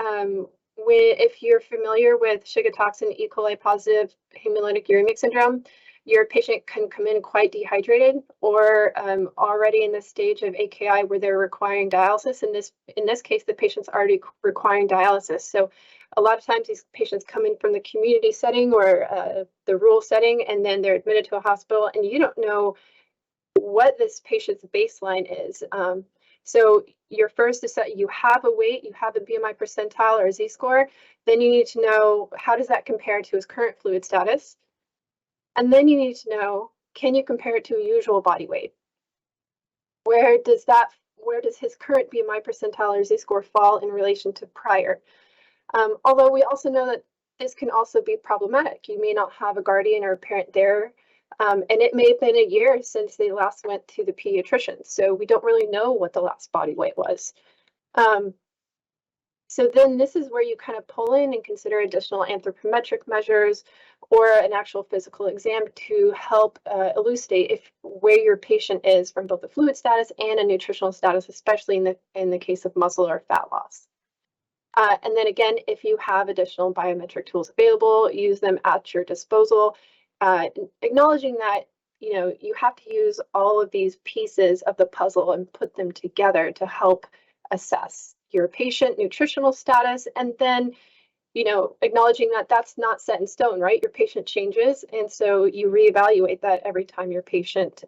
If you're familiar with Shiga toxin E. coli positive hemolytic uremic syndrome, your patient can come in quite dehydrated or already in the stage of AKI where they're requiring dialysis. In this case, the patient's already requiring dialysis. So a lot of times these patients come in from the community setting or the rural setting, and then they're admitted to a hospital, and you don't know what this patient's baseline is. So your first is that you have a weight, you have a BMI percentile or a Z-score, then you need to know how does that compare to his current fluid status? And then you need to know, can you compare it to a usual body weight? Where does his current BMI percentile or Z-score fall in relation to prior? Although we also know that this can also be problematic. You may not have a guardian or a parent there, and it may have been a year since they last went to the pediatrician. So we don't really know what the last body weight was. So then this is where you kind of pull in and consider additional anthropometric measures or an actual physical exam to help elucidate where your patient is from both the fluid status and a nutritional status, especially in the case of muscle or fat loss. And then again, if you have additional biometric tools available, use them at your disposal, acknowledging that you have to use all of these pieces of the puzzle and put them together to help assess your patient nutritional status, and then acknowledging that that's not set in stone, right? Your patient changes, and so you reevaluate that every time your patient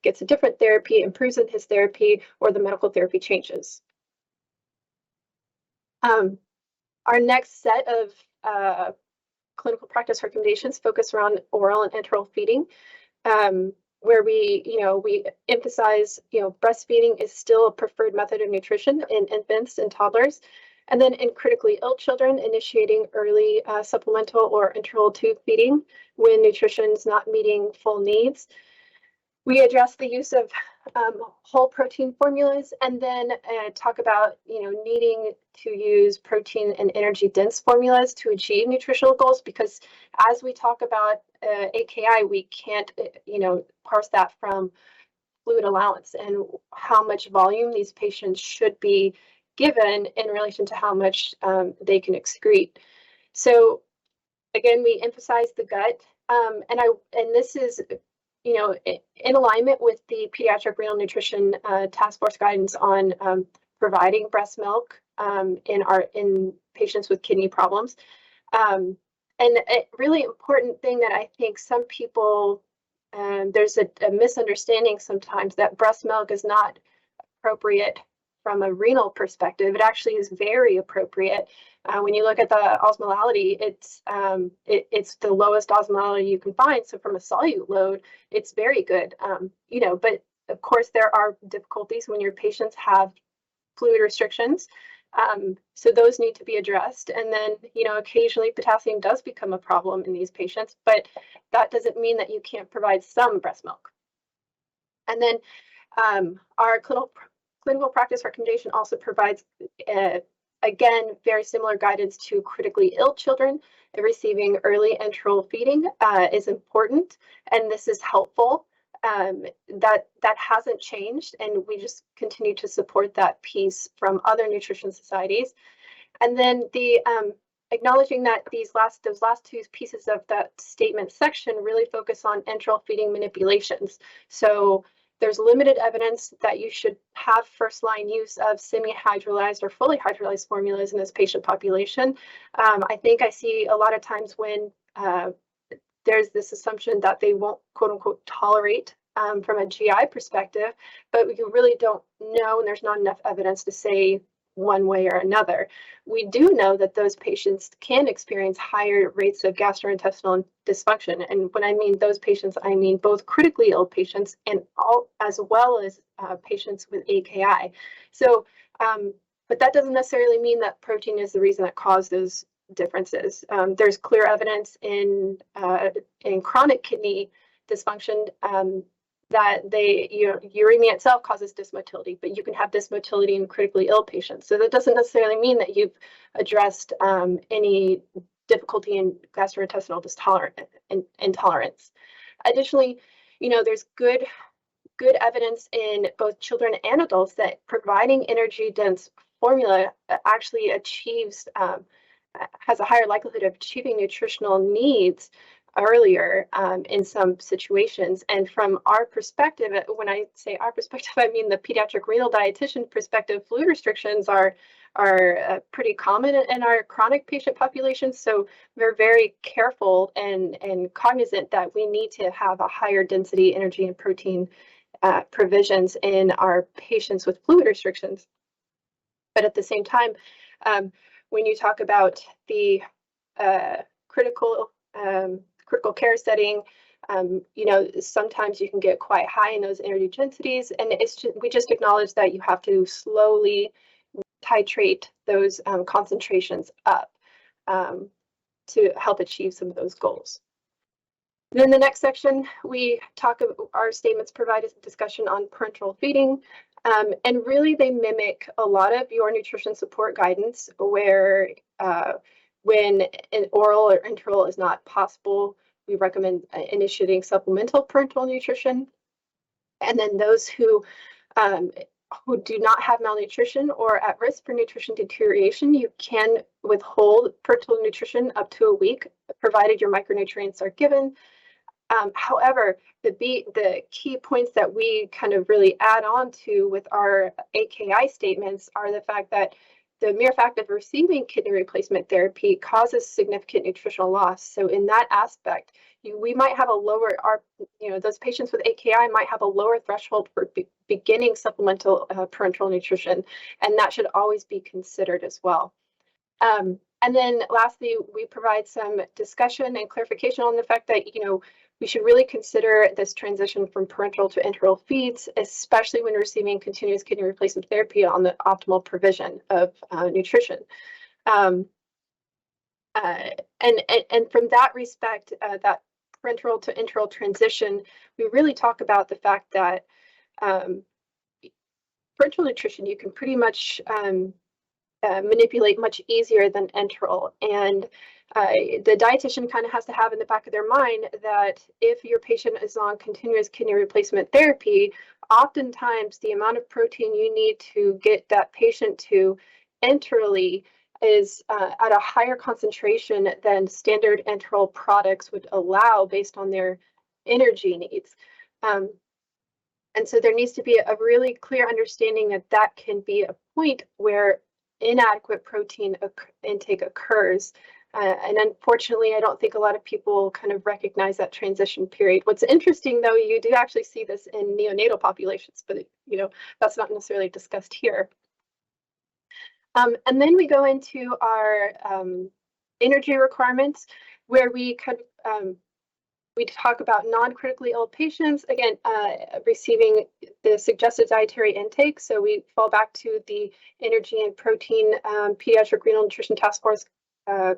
gets a different therapy, improves in his therapy, or the medical therapy changes. Our next set of clinical practice recommendations focus around oral and enteral feeding, where we emphasize, breastfeeding is still a preferred method of nutrition in infants and toddlers. And then in critically ill children, initiating early supplemental or enteral tube feeding when nutrition is not meeting full needs. We address the use of whole protein formulas, and then talk about needing to use protein and energy dense formulas to achieve nutritional goals, because as we talk about AKI, we can't parse that from fluid allowance and how much volume these patients should be given in relation to how much they can excrete. So again, we emphasize the gut, and this is in alignment with the Pediatric Renal Nutrition Task Force guidance on providing breast milk in patients with kidney problems. And a really important thing that I think some people, there's a misunderstanding sometimes that breast milk is not appropriate from a renal perspective. It actually is very appropriate. When you look at the osmolality, it's the lowest osmolality you can find. So from a solute load, it's very good. But of course there are difficulties when your patients have fluid restrictions. So those need to be addressed. And then, occasionally potassium does become a problem in these patients, but that doesn't mean that you can't provide some breast milk. And then our clinical practice recommendation also provides, again, very similar guidance to critically ill children. Receiving early enteral feeding is important, and this is helpful. That hasn't changed, and we just continue to support that piece from other nutrition societies. And then the acknowledging that those last two pieces of that statement section really focus on enteral feeding manipulations. So there's limited evidence that you should have first-line use of semi-hydrolyzed or fully hydrolyzed formulas in this patient population. I think I see a lot of times when there's this assumption that they won't, quote unquote, tolerate from a GI perspective, but we really don't know, and there's not enough evidence to say one way or another. We do know that those patients can experience higher rates of gastrointestinal dysfunction. And when I mean those patients, I mean both critically ill patients and as well as patients with AKI. So, but that doesn't necessarily mean that protein is the reason that caused those differences. There's clear evidence in chronic kidney dysfunction that uremia itself causes dysmotility, but you can have dysmotility in critically ill patients. So that doesn't necessarily mean that you've addressed any difficulty in gastrointestinal intolerance. Additionally, there's good evidence in both children and adults that providing energy-dense formula actually has a higher likelihood of achieving nutritional needs earlier in some situations. And from our perspective, when I say our perspective, I mean the pediatric renal dietitian perspective, fluid restrictions are pretty common in our chronic patient population. So we're very careful and cognizant that we need to have a higher density energy and protein provisions in our patients with fluid restrictions. But at the same time, when you talk about the critical care setting, sometimes you can get quite high in those energy densities, and we just acknowledge that you have to slowly titrate those concentrations up to help achieve some of those goals. Then the next section, our statements provide a discussion on parenteral feeding, and really they mimic a lot of your nutrition support guidance where when an oral or enteral is not possible, we recommend initiating supplemental parenteral nutrition. And then those who do not have malnutrition or at risk for nutrition deterioration, you can withhold parenteral nutrition up to a week, provided your micronutrients are given. However, the key points that we kind of really add on to with our AKI statements are the fact that the mere fact of receiving kidney replacement therapy causes significant nutritional loss. So in that aspect, we might have a lower, those patients with AKI might have a lower threshold for beginning supplemental parenteral nutrition, and that should always be considered as well. And then lastly, we provide some discussion and clarification on the fact that, we should really consider this transition from parenteral to enteral feeds, especially when receiving continuous kidney replacement therapy on the optimal provision of nutrition. And from that respect, that parenteral to enteral transition, we really talk about the fact that parenteral nutrition, you can pretty much manipulate much easier than enteral. And the dietitian kind of has to have in the back of their mind that if your patient is on continuous kidney replacement therapy, oftentimes the amount of protein you need to get that patient to enterally is at a higher concentration than standard enteral products would allow based on their energy needs. And so there needs to be a really clear understanding that can be a point where inadequate protein intake occurs. And unfortunately, I don't think a lot of people kind of recognize that transition period. What's interesting, though, you do actually see this in neonatal populations, but that's not necessarily discussed here. And then we go into our energy requirements, where we kind of we talk about non-critically ill patients, again, receiving the suggested dietary intake. So we fall back to the energy and protein pediatric renal nutrition task force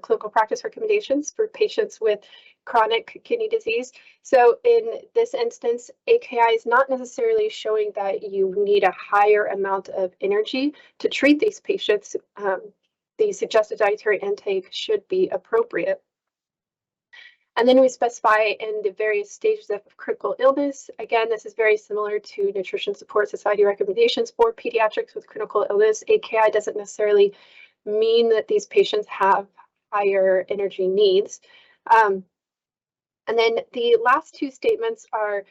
clinical practice recommendations for patients with chronic kidney disease. So in this instance, AKI is not necessarily showing that you need a higher amount of energy to treat these patients. The suggested dietary intake should be appropriate. And then we specify in the various stages of critical illness. Again, this is very similar to Nutrition Support Society recommendations for pediatrics with critical illness. AKI doesn't necessarily mean that these patients have higher energy needs. And then the last two statements are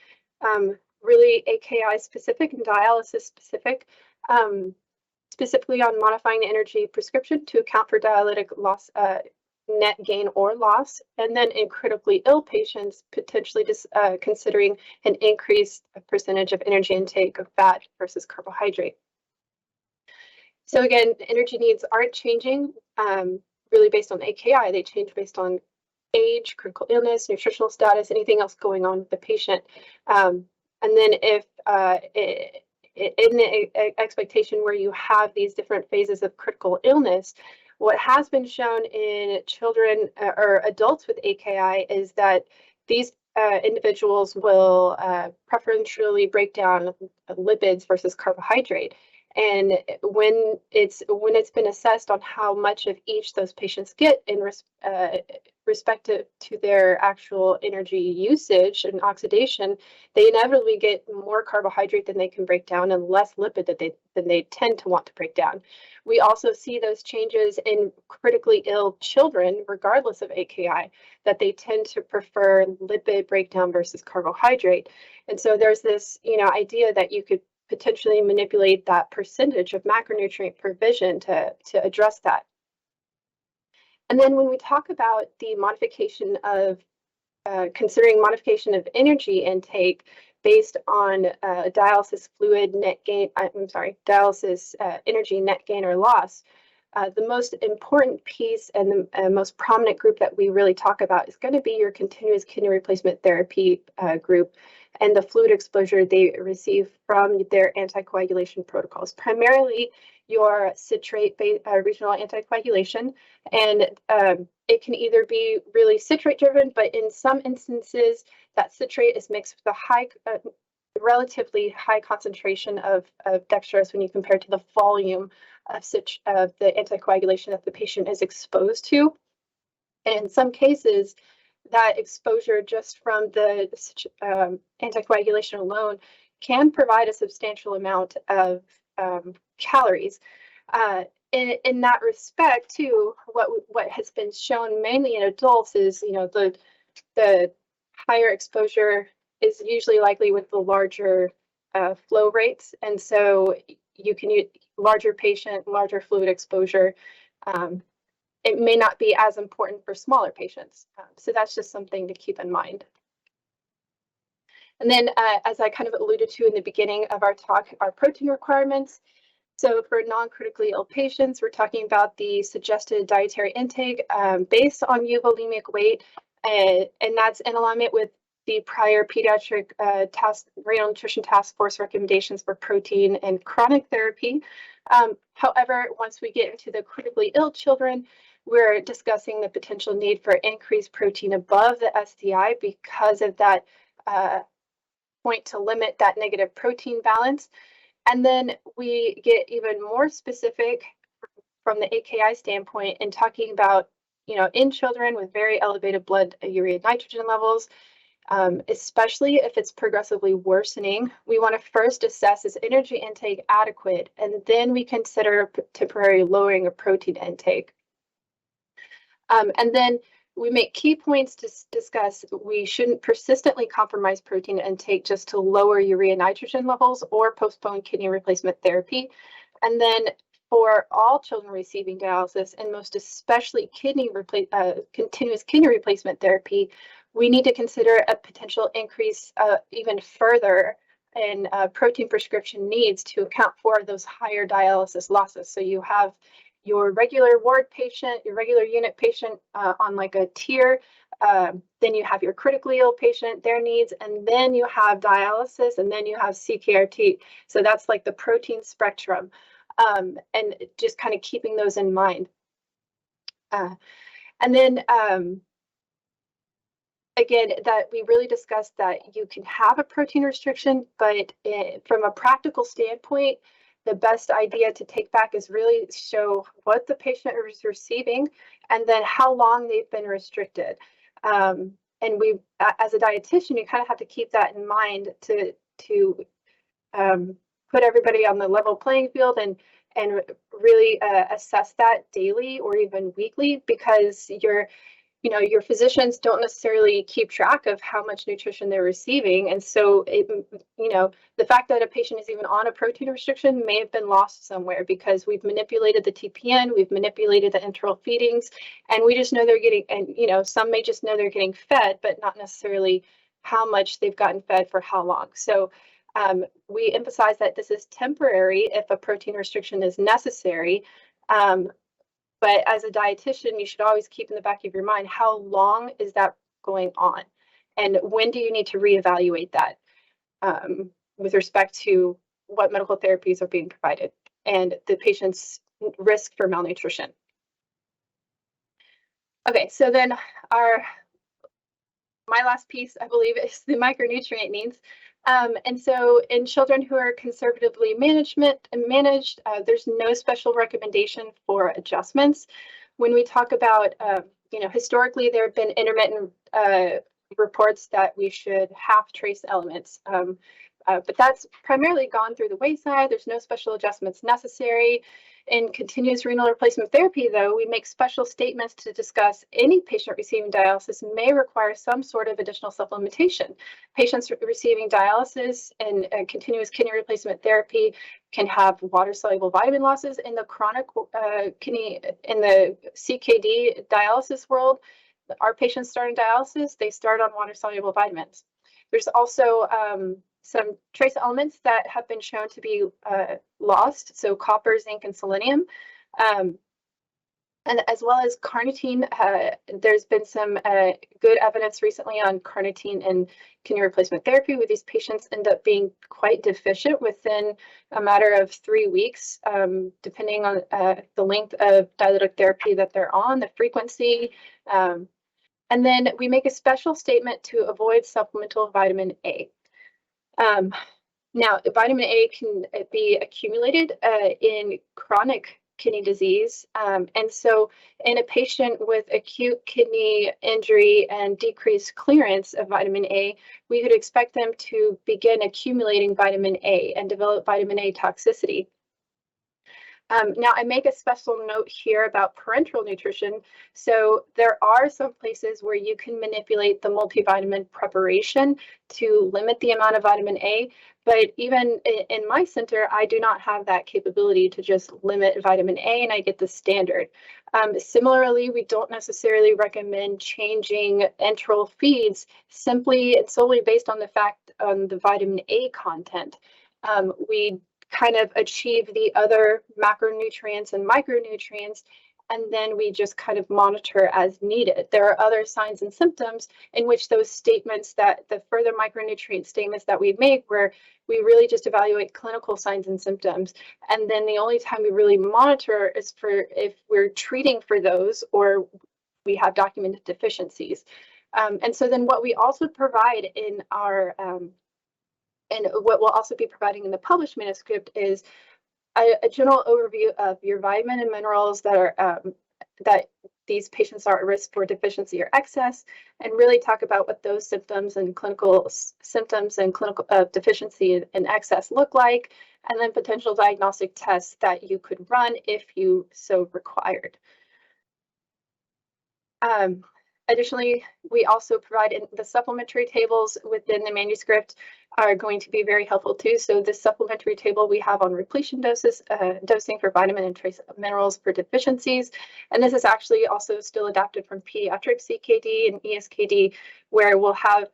really AKI specific and dialysis specific, specifically on modifying the energy prescription to account for dialytic loss, net gain or loss, and then in critically ill patients, potentially just considering an increased percentage of energy intake of fat versus carbohydrate. So again, energy needs aren't changing really based on AKI. They change based on age, critical illness, nutritional status, anything else going on with the patient. And then if in the expectation where you have these different phases of critical illness, what has been shown in children or adults with AKI is that these individuals will preferentially break down lipids versus carbohydrate. And when it's been assessed on how much of each those patients get in respect to their actual energy usage and oxidation, they inevitably get more carbohydrate than they can break down and less lipid than they tend to want to break down. We also see those changes in critically ill children, regardless of AKI, that they tend to prefer lipid breakdown versus carbohydrate. And so there's this, idea that you could potentially manipulate that percentage of macronutrient provision to address that. And then when we talk about the modification of considering modification of energy intake based on dialysis fluid net gain, dialysis energy net gain or loss, the most important piece and the most prominent group that we really talk about is going to be your continuous kidney replacement therapy group and the fluid exposure they receive from their anticoagulation protocols, primarily your citrate-based regional anticoagulation. And it can either be really citrate-driven, but in some instances, that citrate is mixed with a relatively high concentration of dextrose when you compare to the volume of the anticoagulation that the patient is exposed to. And in some cases, that exposure just from the anticoagulation alone can provide a substantial amount of calories. In that respect, too, what has been shown mainly in adults is, the higher exposure is usually likely with the larger flow rates, and so you can use larger patient, larger fluid exposure. It may not be as important for smaller patients. So that's just something to keep in mind. And then as I kind of alluded to in the beginning of our talk, our protein requirements. So for non-critically ill patients, we're talking about the suggested dietary intake based on euvolemic weight, and that's in alignment with the prior pediatric renal nutrition task force recommendations for protein and chronic therapy. However, once we get into the critically ill children, we're discussing the potential need for increased protein above the SDI because of that point to limit that negative protein balance. And then we get even more specific from the AKI standpoint in talking about, in children with very elevated blood urea nitrogen levels, especially if it's progressively worsening, we want to first assess is energy intake adequate, and then we consider temporary lowering of protein intake. And then we make key points to discuss we shouldn't persistently compromise protein intake just to lower urea nitrogen levels or postpone kidney replacement therapy. And then for all children receiving dialysis, and most especially continuous kidney replacement therapy, we need to consider a potential increase even further in protein prescription needs to account for those higher dialysis losses. So you have your regular ward patient, your regular unit patient on like a tier, then you have your critically ill patient, their needs, and then you have dialysis, and then you have CKRT. So that's like the protein spectrum, and just kind of keeping those in mind. And then again, that we really discussed that you can have a protein restriction, but from a practical standpoint, the best idea to take back is really show what the patient is receiving and then how long they've been restricted. And we, as a dietitian, you kind of have to keep that in mind to put everybody on the level playing field and really assess that daily or even weekly, because your physicians don't necessarily keep track of how much nutrition they're receiving. And so, the fact that a patient is even on a protein restriction may have been lost somewhere because we've manipulated the TPN, we've manipulated the enteral feedings, and we just know they're getting, and some may just know they're getting fed, but not necessarily how much they've gotten fed for how long. So we emphasize that this is temporary if a protein restriction is necessary. But as a dietitian, you should always keep in the back of your mind, how long is that going on? And when do you need to reevaluate that with respect to what medical therapies are being provided and the patient's risk for malnutrition? Okay, so then my last piece, I believe, is the micronutrient needs. And so in children who are conservatively managed, there's no special recommendation for adjustments. When we talk about, historically, there have been intermittent reports that we should have trace elements. But that's primarily gone through the wayside. There's no special adjustments necessary. In continuous renal replacement therapy, though, we make special statements to discuss any patient receiving dialysis may require some sort of additional supplementation. Patients receiving dialysis and continuous kidney replacement therapy can have water-soluble vitamin losses. In the chronic in the CKD dialysis world, our patients starting dialysis, they start on water-soluble vitamins. There's also some trace elements that have been shown to be lost, so copper, zinc, and selenium, and as well as carnitine. There's been some good evidence recently on carnitine and kidney replacement therapy, where these patients end up being quite deficient within a matter of 3 weeks, depending on the length of dialytic therapy that they're on, the frequency. And then we make a special statement to avoid supplemental vitamin A. Now, vitamin A can be accumulated in chronic kidney disease. And so in a patient with acute kidney injury and decreased clearance of vitamin A, we would expect them to begin accumulating vitamin A and develop vitamin A toxicity. Now, I make a special note here about parenteral nutrition. So there are some places where you can manipulate the multivitamin preparation to limit the amount of vitamin A. But even in my center, I do not have that capability to just limit vitamin A, and I get the standard. Similarly, we don't necessarily recommend changing enteral feeds simply and solely based on the fact on the vitamin A content. We kind of achieve the other macronutrients and micronutrients, and then we just kind of monitor as needed. There are other signs and symptoms in which those statements, that the further micronutrient statements that we make, where we really just evaluate clinical signs and symptoms. And then the only time we really monitor is for if we're treating for those or we have documented deficiencies. And so then what we also provide in our and what we'll also be providing in the published manuscript is a general overview of your vitamin and minerals that are that these patients are at risk for deficiency or excess, and really talk about what those symptoms and clinical symptoms and clinical deficiency and excess look like, and then potential diagnostic tests that you could run if you so required. Additionally, we also provide the supplementary tables within the manuscript are going to be very helpful too. So this supplementary table we have on repletion dosing for vitamin and trace minerals for deficiencies. And this is actually also still adapted from pediatric CKD and ESKD, where we'll have,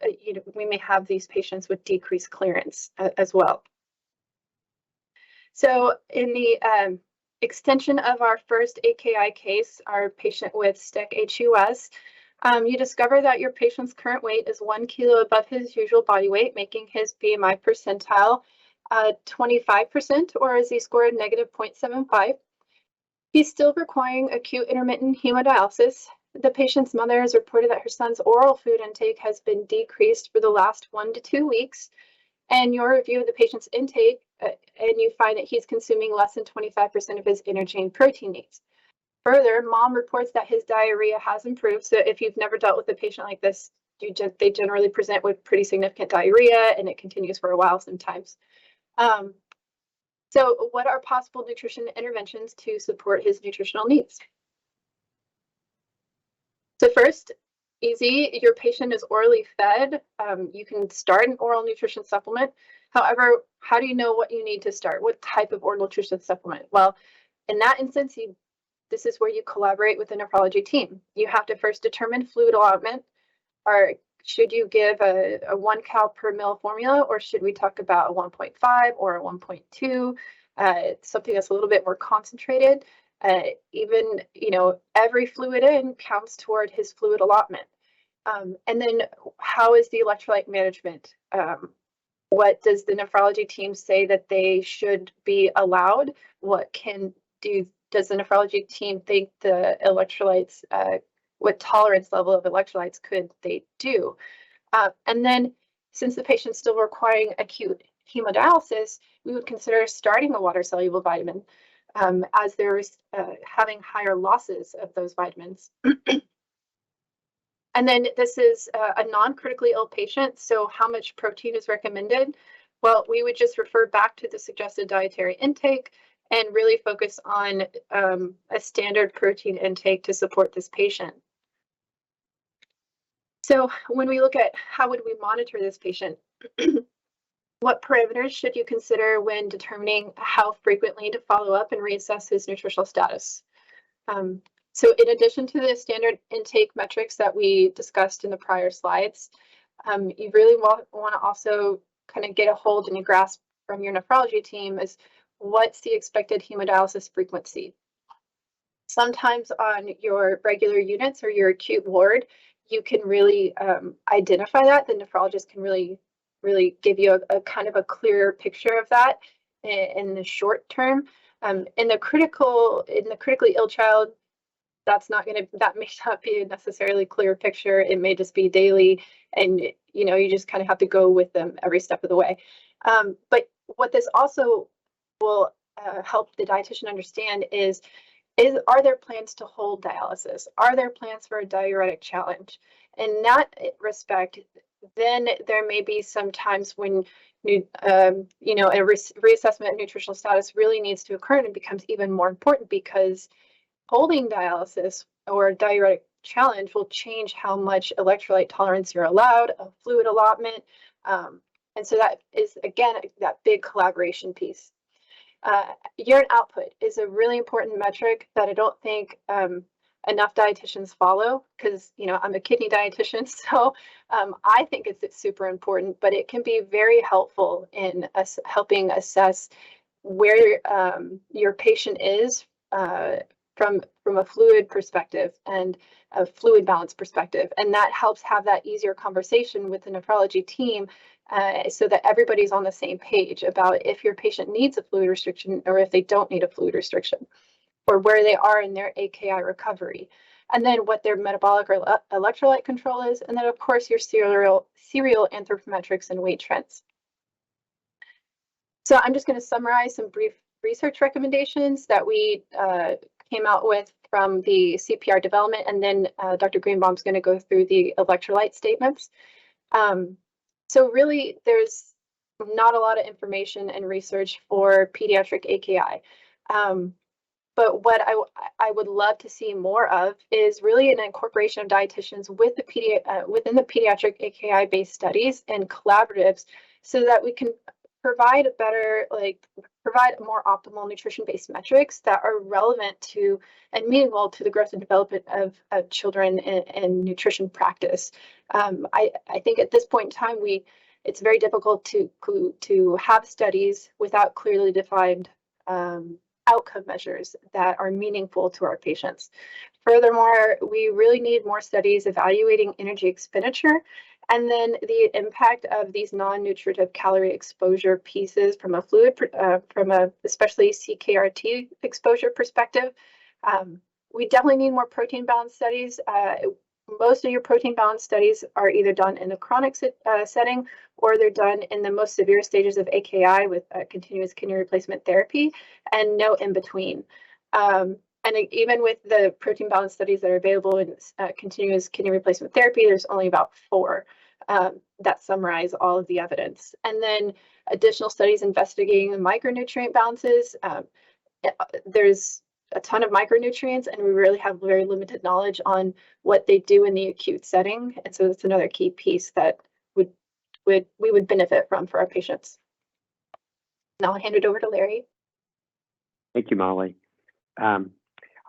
we may have these patients with decreased clearance as well. So in the extension of our first AKI case, our patient with STEC-HUS, you discover that your patient's current weight is 1 kilo above his usual body weight, making his BMI percentile 25%, or a Z-score of negative 0.75. He's still requiring acute intermittent hemodialysis. The patient's mother has reported that her son's oral food intake has been decreased for the last 1 to 2 weeks. And your review of the patient's intake, and you find that he's consuming less than 25% of his energy and protein needs. Further, mom reports that his diarrhea has improved. So if you've never dealt with a patient like this, they generally present with pretty significant diarrhea, and it continues for a while sometimes. So what are possible nutrition interventions to support his nutritional needs? So first, easy, your patient is orally fed. You can start an oral nutrition supplement. However, how do you know what you need to start? What type of oral nutrition supplement? Well, in that instance, this is where you collaborate with the nephrology team. You have to first determine fluid allotment, or should you give a 1 cal per mil formula, or should we talk about a 1.5 or a 1.2, something that's a little bit more concentrated? Even, every fluid in counts toward his fluid allotment. And then how is the electrolyte management? What does the nephrology team say that they should be allowed? Does the nephrology team think the electrolytes, what tolerance level of electrolytes could they do? And then since the patient's still requiring acute hemodialysis, we would consider starting a water-soluble vitamin as they're having higher losses of those vitamins. And then this is a non-critically ill patient, so how much protein is recommended? Well, we would just refer back to the suggested dietary intake and really focus on a standard protein intake to support this patient. So when we look at how would we monitor this patient, what parameters should you consider when determining how frequently to follow up and reassess his nutritional status? So in addition to the standard intake metrics that we discussed in the prior slides, you really want to also kind of get a hold and a grasp from your nephrology team is what's the expected hemodialysis frequency. Sometimes on your regular units or your acute ward, you can really identify that. The nephrologist can really give you a kind of a clearer picture of that in the short term. In the critically ill child, that may not be a necessarily clear picture. It may just be daily, and you just kind of have to go with them every step of the way. But what this also will help the dietitian understand is are there plans to hold dialysis? Are there plans for a diuretic challenge? In that respect, then there may be some times when a reassessment of nutritional status really needs to occur, and it becomes even more important because holding dialysis or diuretic challenge will change how much electrolyte tolerance you're allowed, a fluid allotment. And so that is, again, that big collaboration piece. Urine output is a really important metric that I don't think enough dietitians follow, because I'm a kidney dietitian, so I think it's super important, but it can be very helpful in us helping assess where your patient is from a fluid perspective and a fluid balance perspective, and that helps have that easier conversation with the nephrology team so that everybody's on the same page about if your patient needs a fluid restriction or if they don't need a fluid restriction, or where they are in their AKI recovery, and then what their metabolic or electrolyte control is, and then of course your serial anthropometrics and weight trends. So I'm just going to summarize some brief research recommendations that we came out with from the CPR development, and then Dr. Greenbaum's going to go through the electrolyte statements. So really, there's not a lot of information and research for pediatric AKI. But what I would love to see more of is really an incorporation of dietitians with the within the pediatric AKI-based studies and collaboratives, so that we can provide a better, provide more optimal nutrition-based metrics that are relevant to and meaningful to the growth and development of children in nutrition practice. I think at this point in time, it's very difficult to have studies without clearly defined outcome measures that are meaningful to our patients. Furthermore, we really need more studies evaluating energy expenditure and then the impact of these non-nutritive calorie exposure pieces from a fluid, from a especially CKRT exposure perspective. We definitely need more protein balance studies. Most of your protein balance studies are either done in a chronic setting, or they're done in the most severe stages of AKI with continuous kidney replacement therapy, and no in between. And even with the protein balance studies that are available in continuous kidney replacement therapy, there's only about 4 that summarize all of the evidence. And then additional studies investigating the micronutrient balances. There's a ton of micronutrients, and we really have very limited knowledge on what they do in the acute setting. And so it's another key piece that we would benefit from for our patients. Now I'll hand it over to Larry. Thank you, Molly. I'm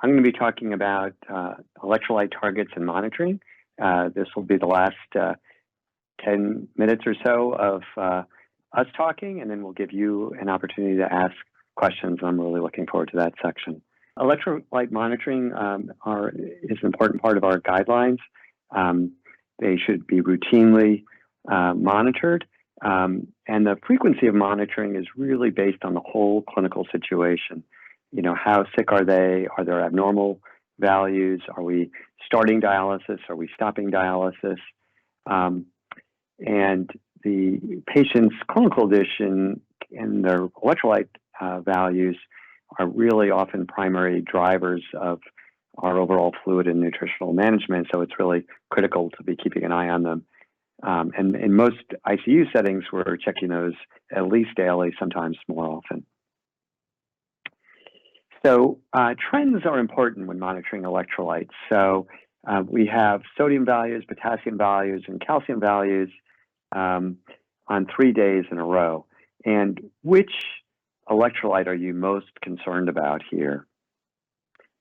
going to be talking about electrolyte targets and monitoring. This will be the last 10 minutes or so of us talking, and then we'll give you an opportunity to ask questions. I'm really looking forward to that section. Electrolyte monitoring is an important part of our guidelines. They should be routinely monitored, and the frequency of monitoring is really based on the whole clinical situation. You know, how sick are they? Are there abnormal values? Are we starting dialysis? Are we stopping dialysis? And the patient's clinical condition and their electrolyte values are really often primary drivers of our overall fluid and nutritional management. So it's really critical to be keeping an eye on them. And in most ICU settings, we're checking those at least daily, sometimes more often. So trends are important when monitoring electrolytes. So we have sodium values, potassium values, and calcium values on 3 days in a row. And which electrolyte are you most concerned about here?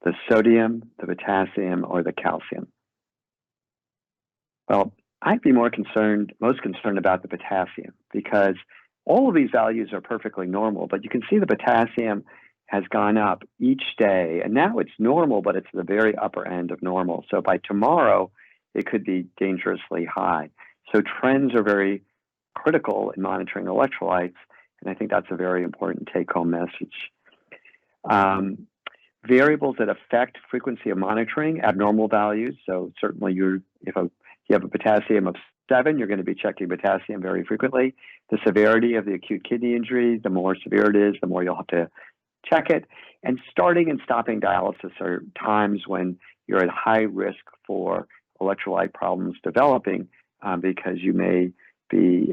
The sodium, the potassium, or the calcium? Well, I'd be most concerned about the potassium, because all of these values are perfectly normal, but you can see the potassium has gone up each day, and now it's normal, but it's the very upper end of normal. So by tomorrow, it could be dangerously high. So trends are very critical in monitoring electrolytes, and I think that's a very important take-home message. Variables that affect frequency of monitoring, abnormal values. So certainly if you have a potassium of 7, you're going to be checking potassium very frequently. The severity of the acute kidney injury, the more severe it is, the more you'll have to check it. And starting and stopping dialysis are times when you're at high risk for electrolyte problems developing, because you may be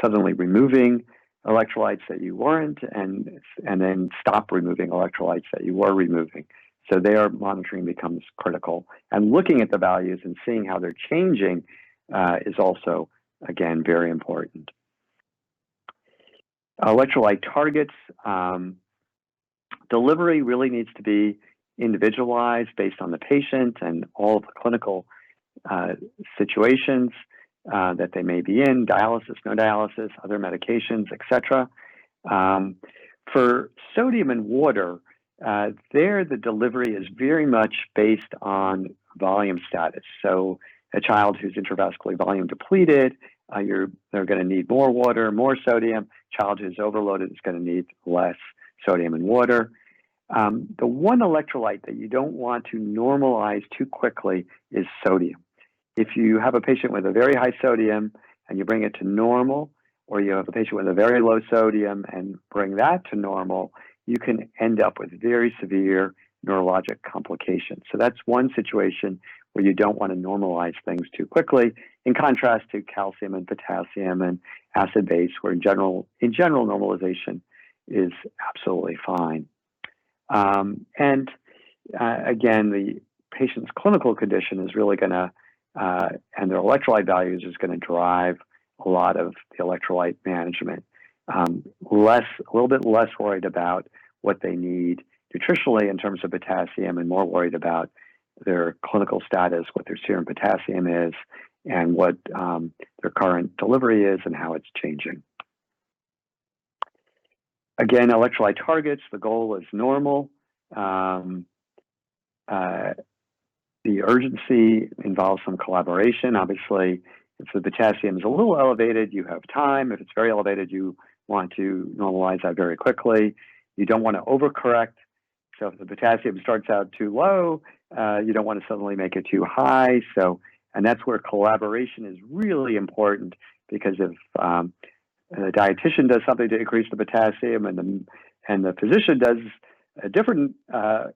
suddenly removing electrolytes that you weren't, and then stop removing electrolytes that you were removing. So their monitoring becomes critical. And looking at the values and seeing how they're changing is also, again, very important. Electrolyte targets. Delivery really needs to be individualized based on the patient and all of the clinical situations that they may be in, dialysis, no dialysis, other medications, etc. For sodium and water, there the delivery is very much based on volume status. So a child who's intravascularly volume depleted, they're going to need more water, more sodium. Child who's overloaded is going to need less sodium and water. The one electrolyte that you don't want to normalize too quickly is sodium. If you have a patient with a very high sodium and you bring it to normal, or you have a patient with a very low sodium and bring that to normal, you can end up with very severe neurologic complications. So that's one situation where you don't want to normalize things too quickly, in contrast to calcium and potassium and acid base, where in general normalization is absolutely fine. Again, the patient's clinical condition is really going to, and their electrolyte values is going to drive a lot of the electrolyte management. A little bit less worried about what they need nutritionally in terms of potassium, and more worried about their clinical status, what their serum potassium is, and what their current delivery is, and how it's changing. Again, electrolyte targets, the goal is normal. The urgency involves some collaboration. Obviously, if the potassium is a little elevated, you have time. If it's very elevated, you want to normalize that very quickly. You don't want to overcorrect. So if the potassium starts out too low, you don't want to suddenly make it too high. And that's where collaboration is really important, because if a dietitian does something to increase the potassium and the physician does a different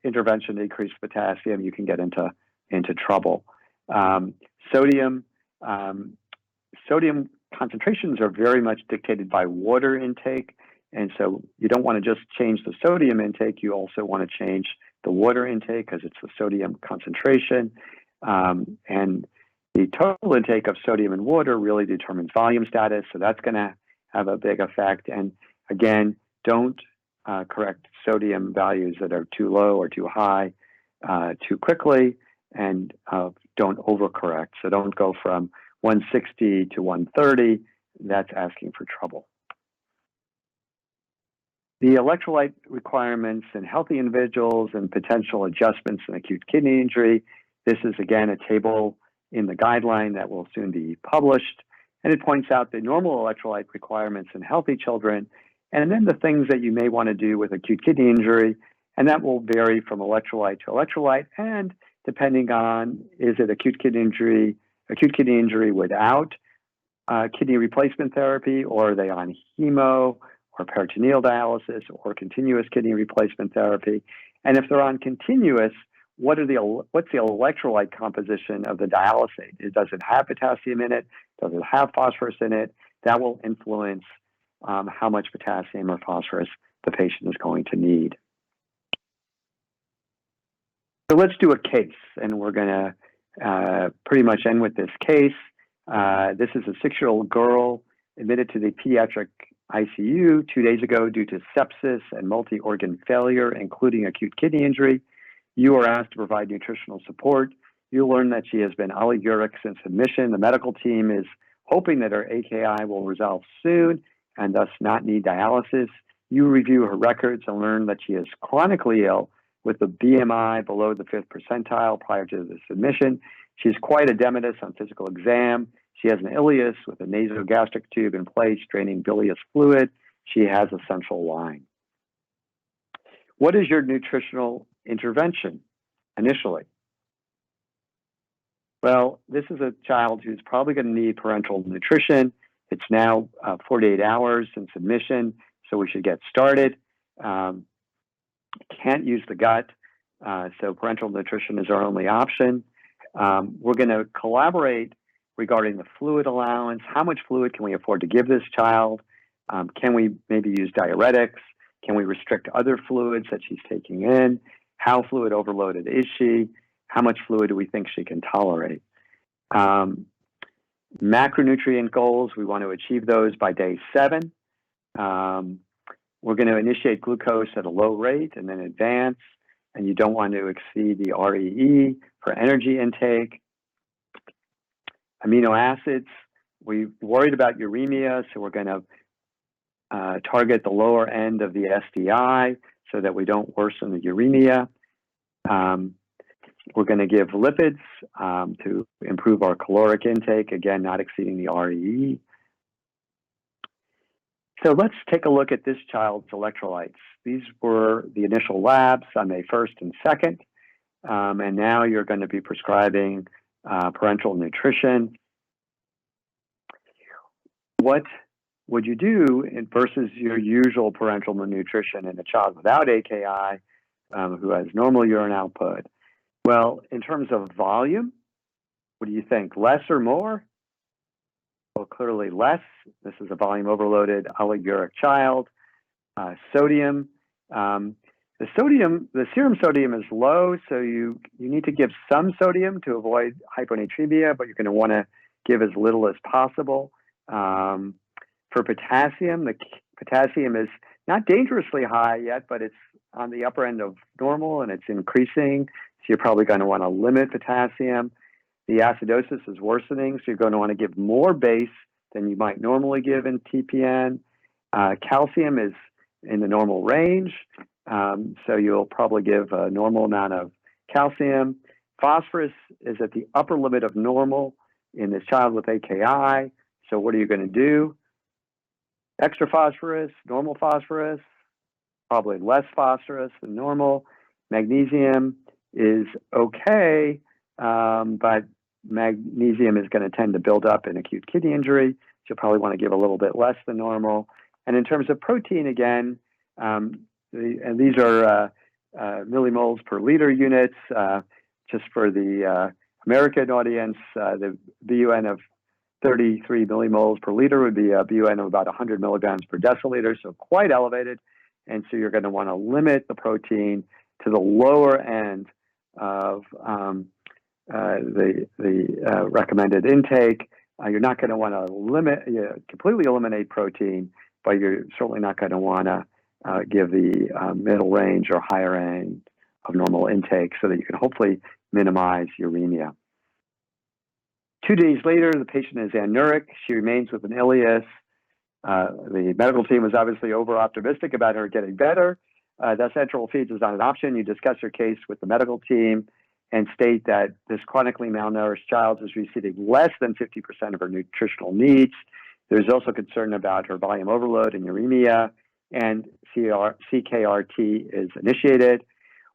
intervention to increase potassium, you can get into trouble. Sodium concentrations are very much dictated by water intake. And so you don't want to just change the sodium intake. You also want to change the water intake, because it's the sodium concentration. And the total intake of sodium and water really determines volume status. So that's going to have a big effect. And again, don't correct sodium values that are too low or too high too quickly, and don't overcorrect. So don't go from 160 to 130. That's asking for trouble. The electrolyte requirements in healthy individuals and potential adjustments in acute kidney injury. This is, again, a table in the guideline that will soon be published. And it points out the normal electrolyte requirements in healthy children, and then the things that you may want to do with acute kidney injury. And that will vary from electrolyte to electrolyte, and depending on, is it acute kidney injury without kidney replacement therapy, or are they on hemo or peritoneal dialysis or continuous kidney replacement therapy? And if they're on continuous, what's the electrolyte composition of the dialysate? Does it have potassium in it? Does it have phosphorus in it? That will influence how much potassium or phosphorus the patient is going to need. So let's do a case, and we're going to pretty much end with this case. This is a 6-year-old girl admitted to the pediatric ICU 2 days ago due to sepsis and multi-organ failure, including acute kidney injury. You were asked to provide nutritional support. You learned that she has been oliguric since admission. The medical team is hoping that her AKI will resolve soon and thus not need dialysis. You review her records and learn that she is chronically ill with a BMI below the 5th percentile prior to this admission. She's quite edematous on physical exam. She has an ileus with a nasogastric tube in place, draining bilious fluid. She has a central line. What is your nutritional intervention initially? Well, this is a child who's probably going to need parenteral nutrition. It's now 48 hours since admission, so we should get started. Can't use the gut, so parenteral nutrition is our only option. We're going to collaborate regarding the fluid allowance. How much fluid can we afford to give this child? Can we maybe use diuretics? Can we restrict other fluids that she's taking in? How fluid overloaded is she? How much fluid do we think she can tolerate? Macronutrient goals, we want to achieve those by day 7. We're going to initiate glucose at a low rate and then advance, and you don't want to exceed the REE for energy intake. Amino acids, we worried about uremia, so we're going to target the lower end of the SDI so that we don't worsen the uremia. We're going to give lipids to improve our caloric intake, again, not exceeding the REE. So let's take a look at this child's electrolytes. These were the initial labs on May 1st and 2nd, and now you're going to be prescribing parenteral nutrition. What would you do versus your usual parenteral nutrition in a child without AKI who has normal urine output? Well, in terms of volume, what do you think? Less or more? Well, clearly less. This is a volume overloaded oliguric child. Sodium, The serum sodium is low, so you need to give some sodium to avoid hyponatremia, but you're going to want to give as little as possible. For potassium, the potassium is not dangerously high yet, but it's on the upper end of normal and it's increasing. So you're probably going to want to limit potassium. The acidosis is worsening, so you're going to want to give more base than you might normally give in TPN. Calcium is in the normal range, so you'll probably give a normal amount of calcium. Phosphorus is at the upper limit of normal in this child with AKI. So what are you going to do? Extra phosphorus, normal phosphorus, probably less phosphorus than normal. Magnesium is okay, but magnesium is going to tend to build up in acute kidney injury. So you'll probably want to give a little bit less than normal. And in terms of protein, again, and these are millimoles per liter units. Just for the American audience, the BUN of 33 millimoles per liter would be a BUN of about 100 milligrams per deciliter, so quite elevated. And so you're going to want to limit the protein to the lower end of the recommended intake. You're not going to want to completely eliminate protein, but you're certainly not going to want to give the middle range or higher end of normal intake so that you can hopefully minimize uremia. 2 days later, the patient is anuric. She remains with an ileus. The medical team was obviously over-optimistic about her getting better. Thus, enteral feeds is not an option. You discuss your case with the medical team and state that this chronically malnourished child is receiving less than 50% of her nutritional needs. There's also concern about her volume overload and uremia, and CKRT is initiated.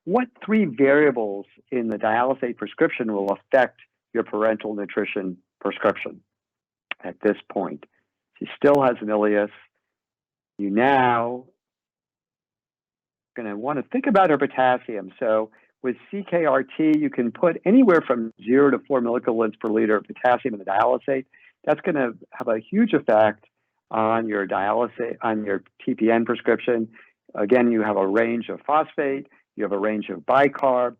What 3 variables in the dialysate prescription will affect your parenteral nutrition prescription at this point? She still has an ileus. You now going to want to think about her potassium. So with CKRT, you can put anywhere from 0 to 4 millicoulombs per liter of potassium in the dialysate. That's going to have a huge effect on your dialysate, on your TPN prescription. Again, you have a range of phosphate, you have a range of bicarb.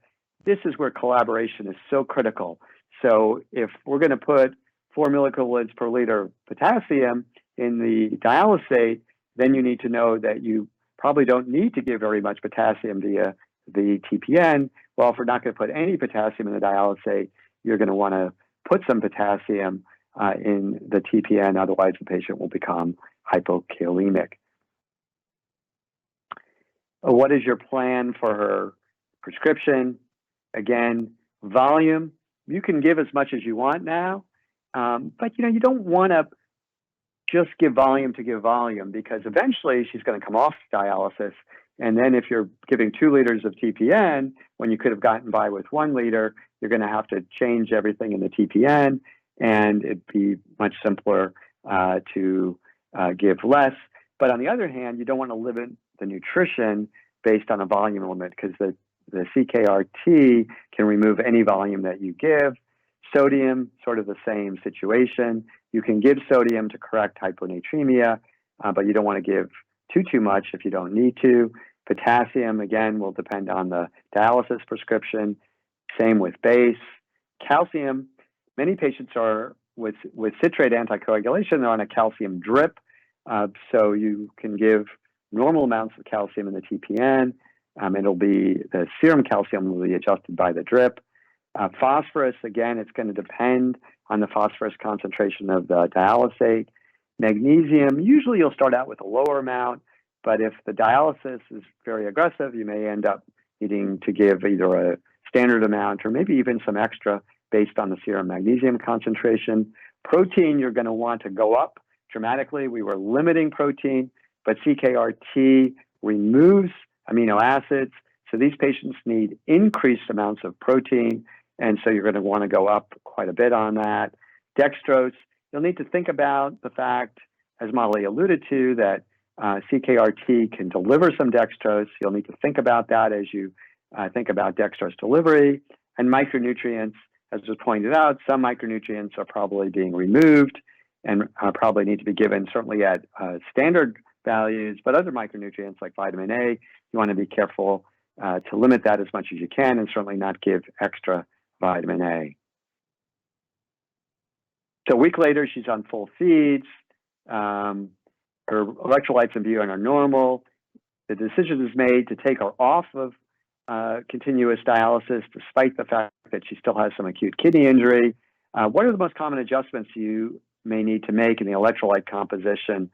This is where collaboration is so critical. So if we're going to put 4 millicolloids per liter of potassium in the dialysate, then you need to know that you probably don't need to give very much potassium via the TPN. Well, if we're not going to put any potassium in the dialysate, you're going to want to put some potassium in the TPN, otherwise the patient will become hypokalemic. What is your plan for her prescription? Again, volume. You can give as much as you want now, but you don't want to just give volume to give volume, because eventually she's going to come off dialysis. And then if you're giving 2 liters of TPN when you could have gotten by with 1 liter, you're going to have to change everything in the TPN, and it'd be much simpler to give less. But on the other hand, you don't want to limit the nutrition based on a volume limit, because the CKRT can remove any volume that you give. Sodium, sort of the same situation. You can give sodium to correct hyponatremia, but you don't want to give too much if you don't need to. Potassium, again, will depend on the dialysis prescription. Same with base. Calcium, many patients are with citrate anticoagulation, they're on a calcium drip. So you can give normal amounts of calcium in the TPN. It'll be, the serum calcium will be adjusted by the drip. Phosphorus, again, it's going to depend on the phosphorus concentration of the dialysate. Magnesium, usually you'll start out with a lower amount, but if the dialysis is very aggressive, you may end up needing to give either a standard amount or maybe even some extra based on the serum magnesium concentration. Protein, you're going to want to go up dramatically. We were limiting protein, but CKRT removes amino acids. So these patients need increased amounts of protein, and so you're going to want to go up quite a bit on that. Dextrose, you'll need to think about the fact, as Molly alluded to, that CKRT can deliver some dextrose. You'll need to think about that as you think about dextrose delivery. And micronutrients, as was pointed out, some micronutrients are probably being removed and probably need to be given certainly at standard values, but other micronutrients like vitamin A, you want to be careful to limit that as much as you can, and certainly not give extra vitamin A. So a week later, she's on full feeds. Her electrolytes and BUN are normal. The decision is made to take her off of continuous dialysis, despite the fact that she still has some acute kidney injury. What are the most common adjustments you may need to make in the electrolyte composition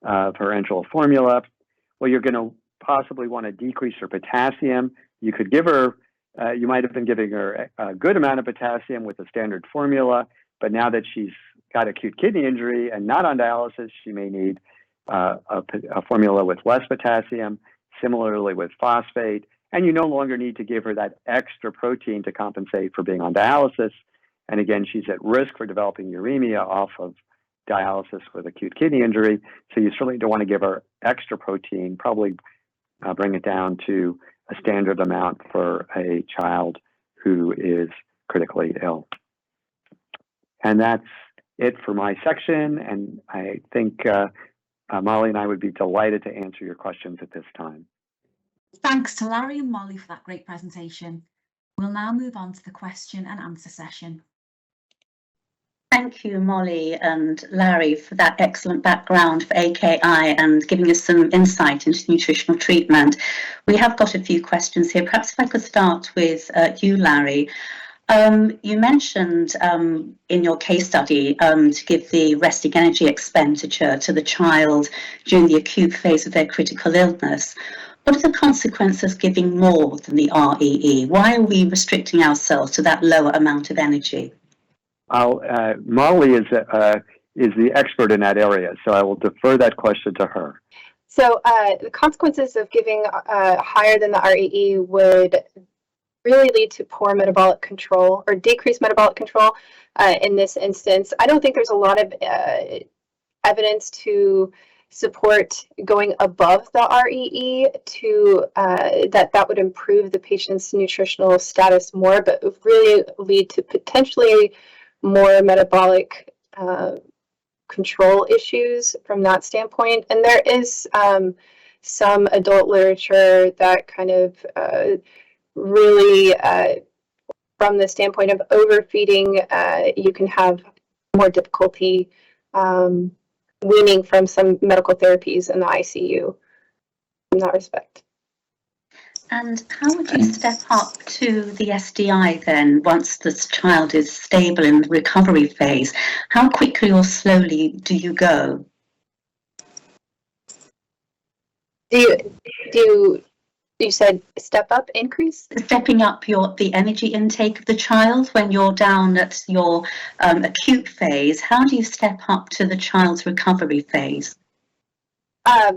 of her enteral formula? Well, you're going to possibly want to decrease her potassium. You could give her, you might have been giving her a good amount of potassium with a standard formula, but now that she's got acute kidney injury and not on dialysis, she may need a formula with less potassium, similarly with phosphate, and you no longer need to give her that extra protein to compensate for being on dialysis. And again, she's at risk for developing uremia off of dialysis with acute kidney injury, so you certainly don't want to give her extra protein, probably bring it down to a standard amount for a child who is critically ill. And that's it for my section, and I think Molly and I would be delighted to answer your questions at this time. Thanks to Larry and Molly for that great presentation. We'll now move on to the question and answer session. Thank you, Molly and Larry, for that excellent background for AKI and giving us some insight into nutritional treatment. We have got a few questions here. Perhaps if I could start with you, Larry. You mentioned in your case study to give the resting energy expenditure to the child during the acute phase of their critical illness. What are the consequences of giving more than the REE? Why are we restricting ourselves to that lower amount of energy? Molly is the expert in that area, so I will defer that question to her. So the consequences of giving higher than the REE would really lead to poor metabolic control or decreased metabolic control in this instance. I don't think there's a lot of evidence to support going above the REE to that would improve the patient's nutritional status more, but really lead to potentially more metabolic control issues from that standpoint. And there is some adult literature that kind of really, from the standpoint of overfeeding, you can have more difficulty weaning from some medical therapies in the ICU in that respect. And how would you step up to the SDI then once this child is stable in the recovery phase? How quickly or slowly do you go? You said step up, increase? Stepping up the energy intake of the child when you're down at your acute phase. How do you step up to the child's recovery phase? I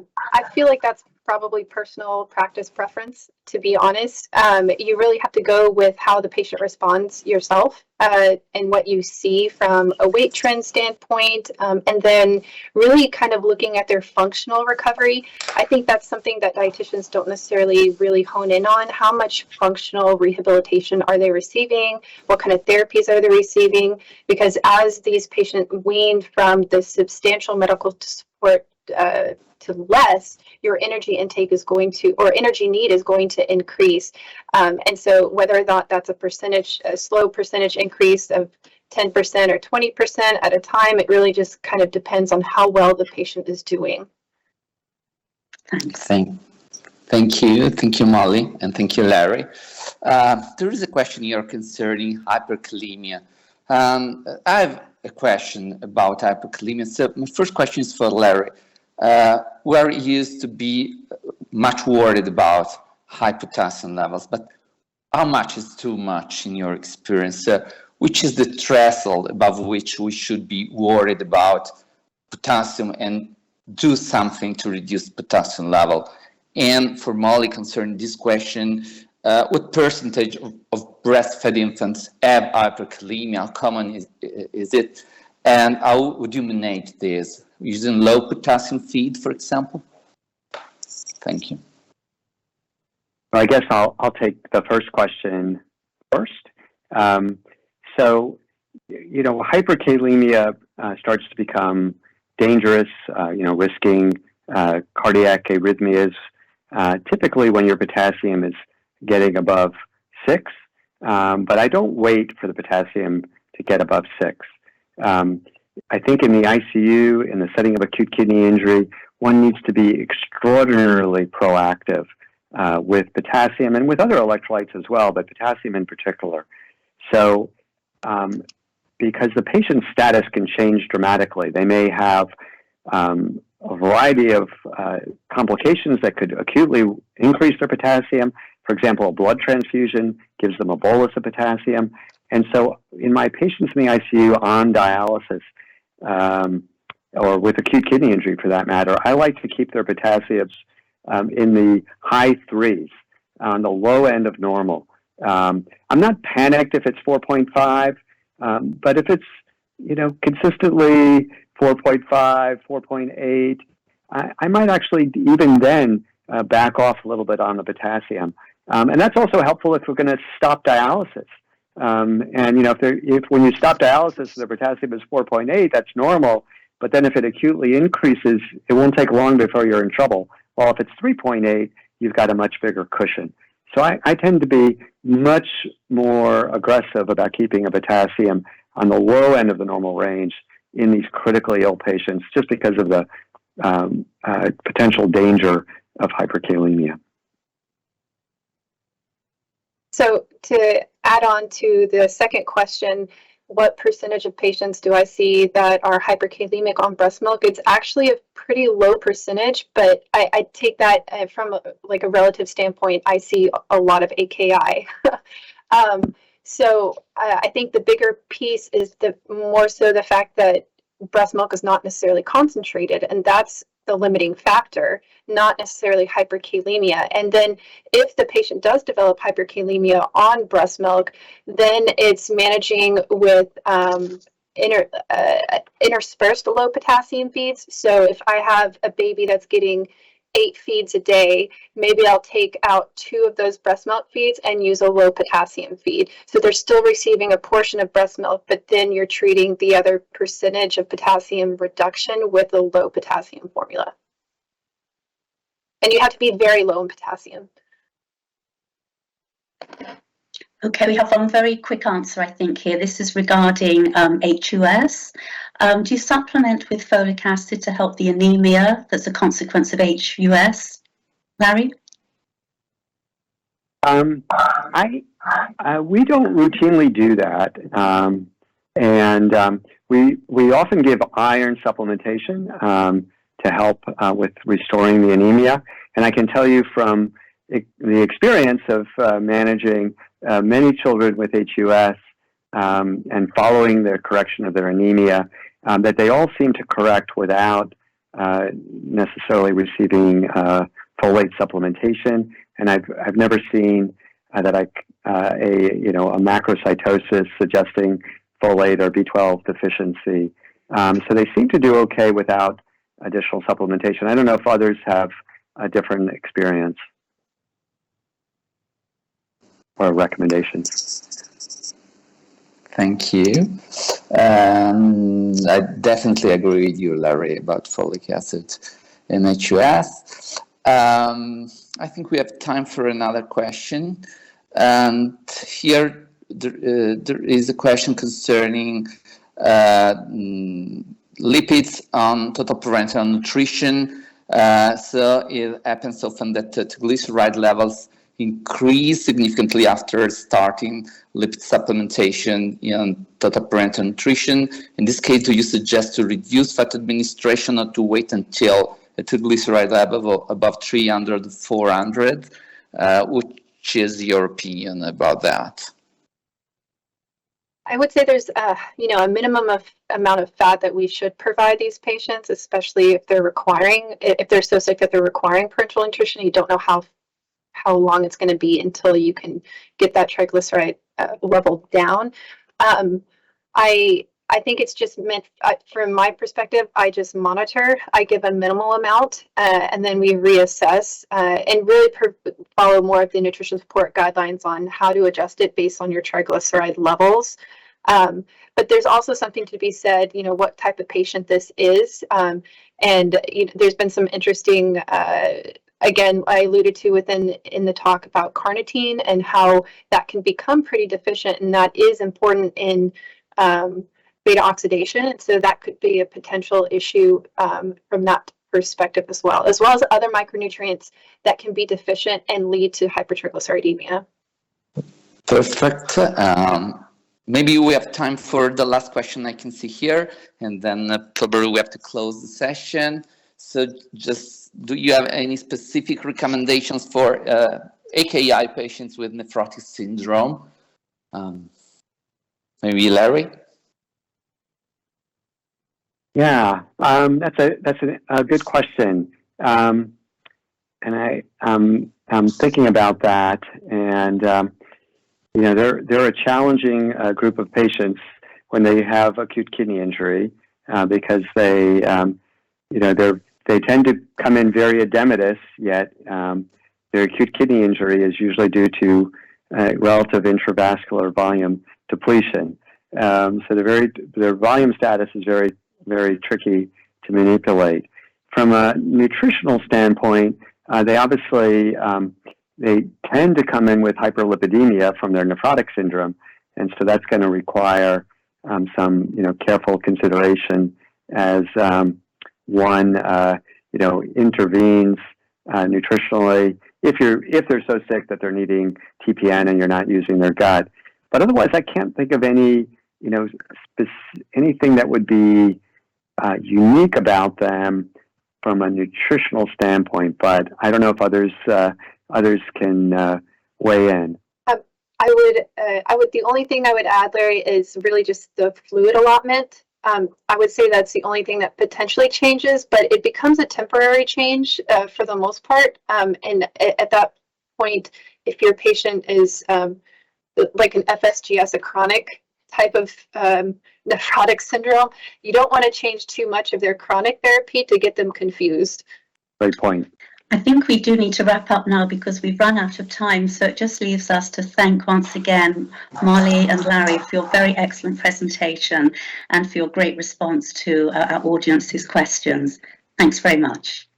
feel like that's probably personal practice preference, to be honest. You really have to go with how the patient responds yourself and what you see from a weight trend standpoint, and then really kind of looking at their functional recovery. I think that's something that dietitians don't necessarily really hone in on. How much functional rehabilitation are they receiving? What kind of therapies are they receiving? Because as these patients wean from the substantial medical support to less, your energy intake is going to, or energy need is going to increase. And so whether or not that's a slow percentage increase of 10% or 20% at a time, it really just kind of depends on how well the patient is doing. Thanks. Thank you, Molly, and thank you, Larry. There is a question here concerning hyperkalemia. I have a question about hyperkalemia. So my first question is for Larry. We're used to be much worried about high potassium levels, but how much is too much in your experience? Which is the threshold above which we should be worried about potassium and do something to reduce potassium level? And for Molly, concerning this question, what percentage of breastfed infants have hyperkalemia? How common is it? And how would you manage this? Using low potassium feed, for example? Thank you. I guess I'll take the first question first. So, hyperkalemia starts to become dangerous, risking cardiac arrhythmias, typically when your potassium is getting above 6, but I don't wait for the potassium to get above 6. I think in the ICU, in the setting of acute kidney injury, one needs to be extraordinarily proactive with potassium and with other electrolytes as well, but potassium in particular. So, because the patient's status can change dramatically. They may have a variety of complications that could acutely increase their potassium. For example, a blood transfusion gives them a bolus of potassium. And so in my patients in the ICU on dialysis, or with acute kidney injury for that matter, I like to keep their potassiums in the high 3s, on the low end of normal. I'm not panicked if it's 4.5, but if it's, consistently 4.5, 4.8, I might actually even then back off a little bit on the potassium. And that's also helpful if we're going to stop dialysis. And if when you stop dialysis, the potassium is 4.8, that's normal. But then if it acutely increases, it won't take long before you're in trouble. Well, if it's 3.8, you've got a much bigger cushion. So I tend to be much more aggressive about keeping a potassium on the low end of the normal range in these critically ill patients, just because of the potential danger of hyperkalemia. So to add on to the second question, what percentage of patients do I see that are hyperkalemic on breast milk? It's actually a pretty low percentage, but I take that from a relative standpoint. I see a lot of AKI. So I think the bigger piece is more so the fact that breast milk is not necessarily concentrated, and that's the limiting factor, not necessarily hyperkalemia. And then if the patient does develop hyperkalemia on breast milk, then it's managing with interspersed low potassium feeds. So if I have a baby that's getting 8 feeds a day, maybe I'll take out 2 of those breast milk feeds and use a low potassium feed. So they're still receiving a portion of breast milk, but then you're treating the other percentage of potassium reduction with a low potassium formula. And you have to be very low in potassium. Okay, we have one very quick answer, I think, here. This is regarding HUS. Do you supplement with folic acid to help the anemia that's a consequence of HUS? Larry? We don't routinely do that. We often give iron supplementation to help with restoring the anemia. And I can tell you from the experience of managing many children with HUS and following the correction of their anemia, that they all seem to correct without necessarily receiving folate supplementation. And I've never seen a macrocytosis suggesting folate or B12 deficiency. So they seem to do okay without additional supplementation. I don't know if others have a different experience or recommendations. Thank you. I definitely agree with you, Larry, about folic acid in HUS. I think we have time for another question. And here there is a question concerning lipids on total parenteral nutrition. So it happens often that triglyceride levels increase significantly after starting lipid supplementation in total parenteral nutrition. In this case, do you suggest to reduce fat administration or to wait until a triglyceride level above 300, 400? Which is your opinion about that? I would say there's a minimum of amount of fat that we should provide these patients, especially if they're so sick that they're requiring parenteral nutrition. You don't know how long it's going to be until you can get that triglyceride level down. I think it's just meant, from my perspective, I just monitor. I give a minimal amount, and then we reassess and really follow more of the nutrition support guidelines on how to adjust it based on your triglyceride levels. But there's also something to be said, what type of patient this is. And there's been some interesting again, I alluded to in the talk about carnitine and how that can become pretty deficient, and that is important in beta oxidation. So that could be a potential issue from that perspective as well as other micronutrients that can be deficient and lead to hypertriglyceridemia. Perfect. Maybe we have time for the last question I can see here, and then probably we have to close the session. So just, do you have any specific recommendations for AKI patients with nephrotic syndrome? Maybe Larry? Yeah, that's a good question, and I'm thinking about that, and you know, they're a challenging group of patients when they have acute kidney injury because they you know, they tend to come in very edematous, yet their acute kidney injury is usually due to relative intravascular volume depletion. So their volume status is very, very tricky to manipulate. From a nutritional standpoint, they obviously they tend to come in with hyperlipidemia from their nephrotic syndrome, and so that's going to require some, you know, careful consideration as one, you know, intervenes nutritionally if they're so sick that they're needing TPN and you're not using their gut. But otherwise, I can't think of any, you know, anything that would be unique about them from a nutritional standpoint. But I don't know if others can weigh in. I would. The only thing I would add, Larry, is really just the fluid allotment. I would say that's the only thing that potentially changes, but it becomes a temporary change for the most part. And at that point, if your patient is like an FSGS, a chronic type of nephrotic syndrome, you don't want to change too much of their chronic therapy to get them confused. Great point. I think we do need to wrap up now because we've run out of time. So it just leaves us to thank once again Molly and Larry for your very excellent presentation and for your great response to our audience's questions. Thanks very much.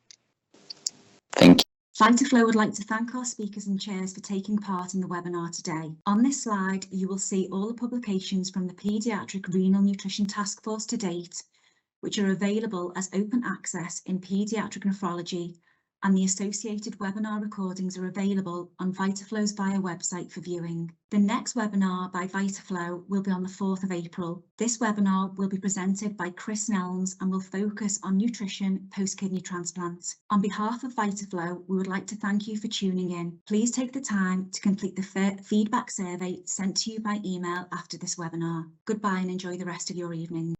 Thank you. VitaFlow would like to thank our speakers and chairs for taking part in the webinar today. On this slide, you will see all the publications from the Paediatric Renal Nutrition Task Force to date, which are available as open access in paediatric nephrology, and the associated webinar recordings are available on VitaFlow's bio website for viewing. The next webinar by VitaFlow will be on the 4th of April. This webinar will be presented by Chris Nelms and will focus on nutrition post-kidney transplant. On behalf of VitaFlow, we would like to thank you for tuning in. Please take the time to complete the feedback survey sent to you by email after this webinar. Goodbye and enjoy the rest of your evening.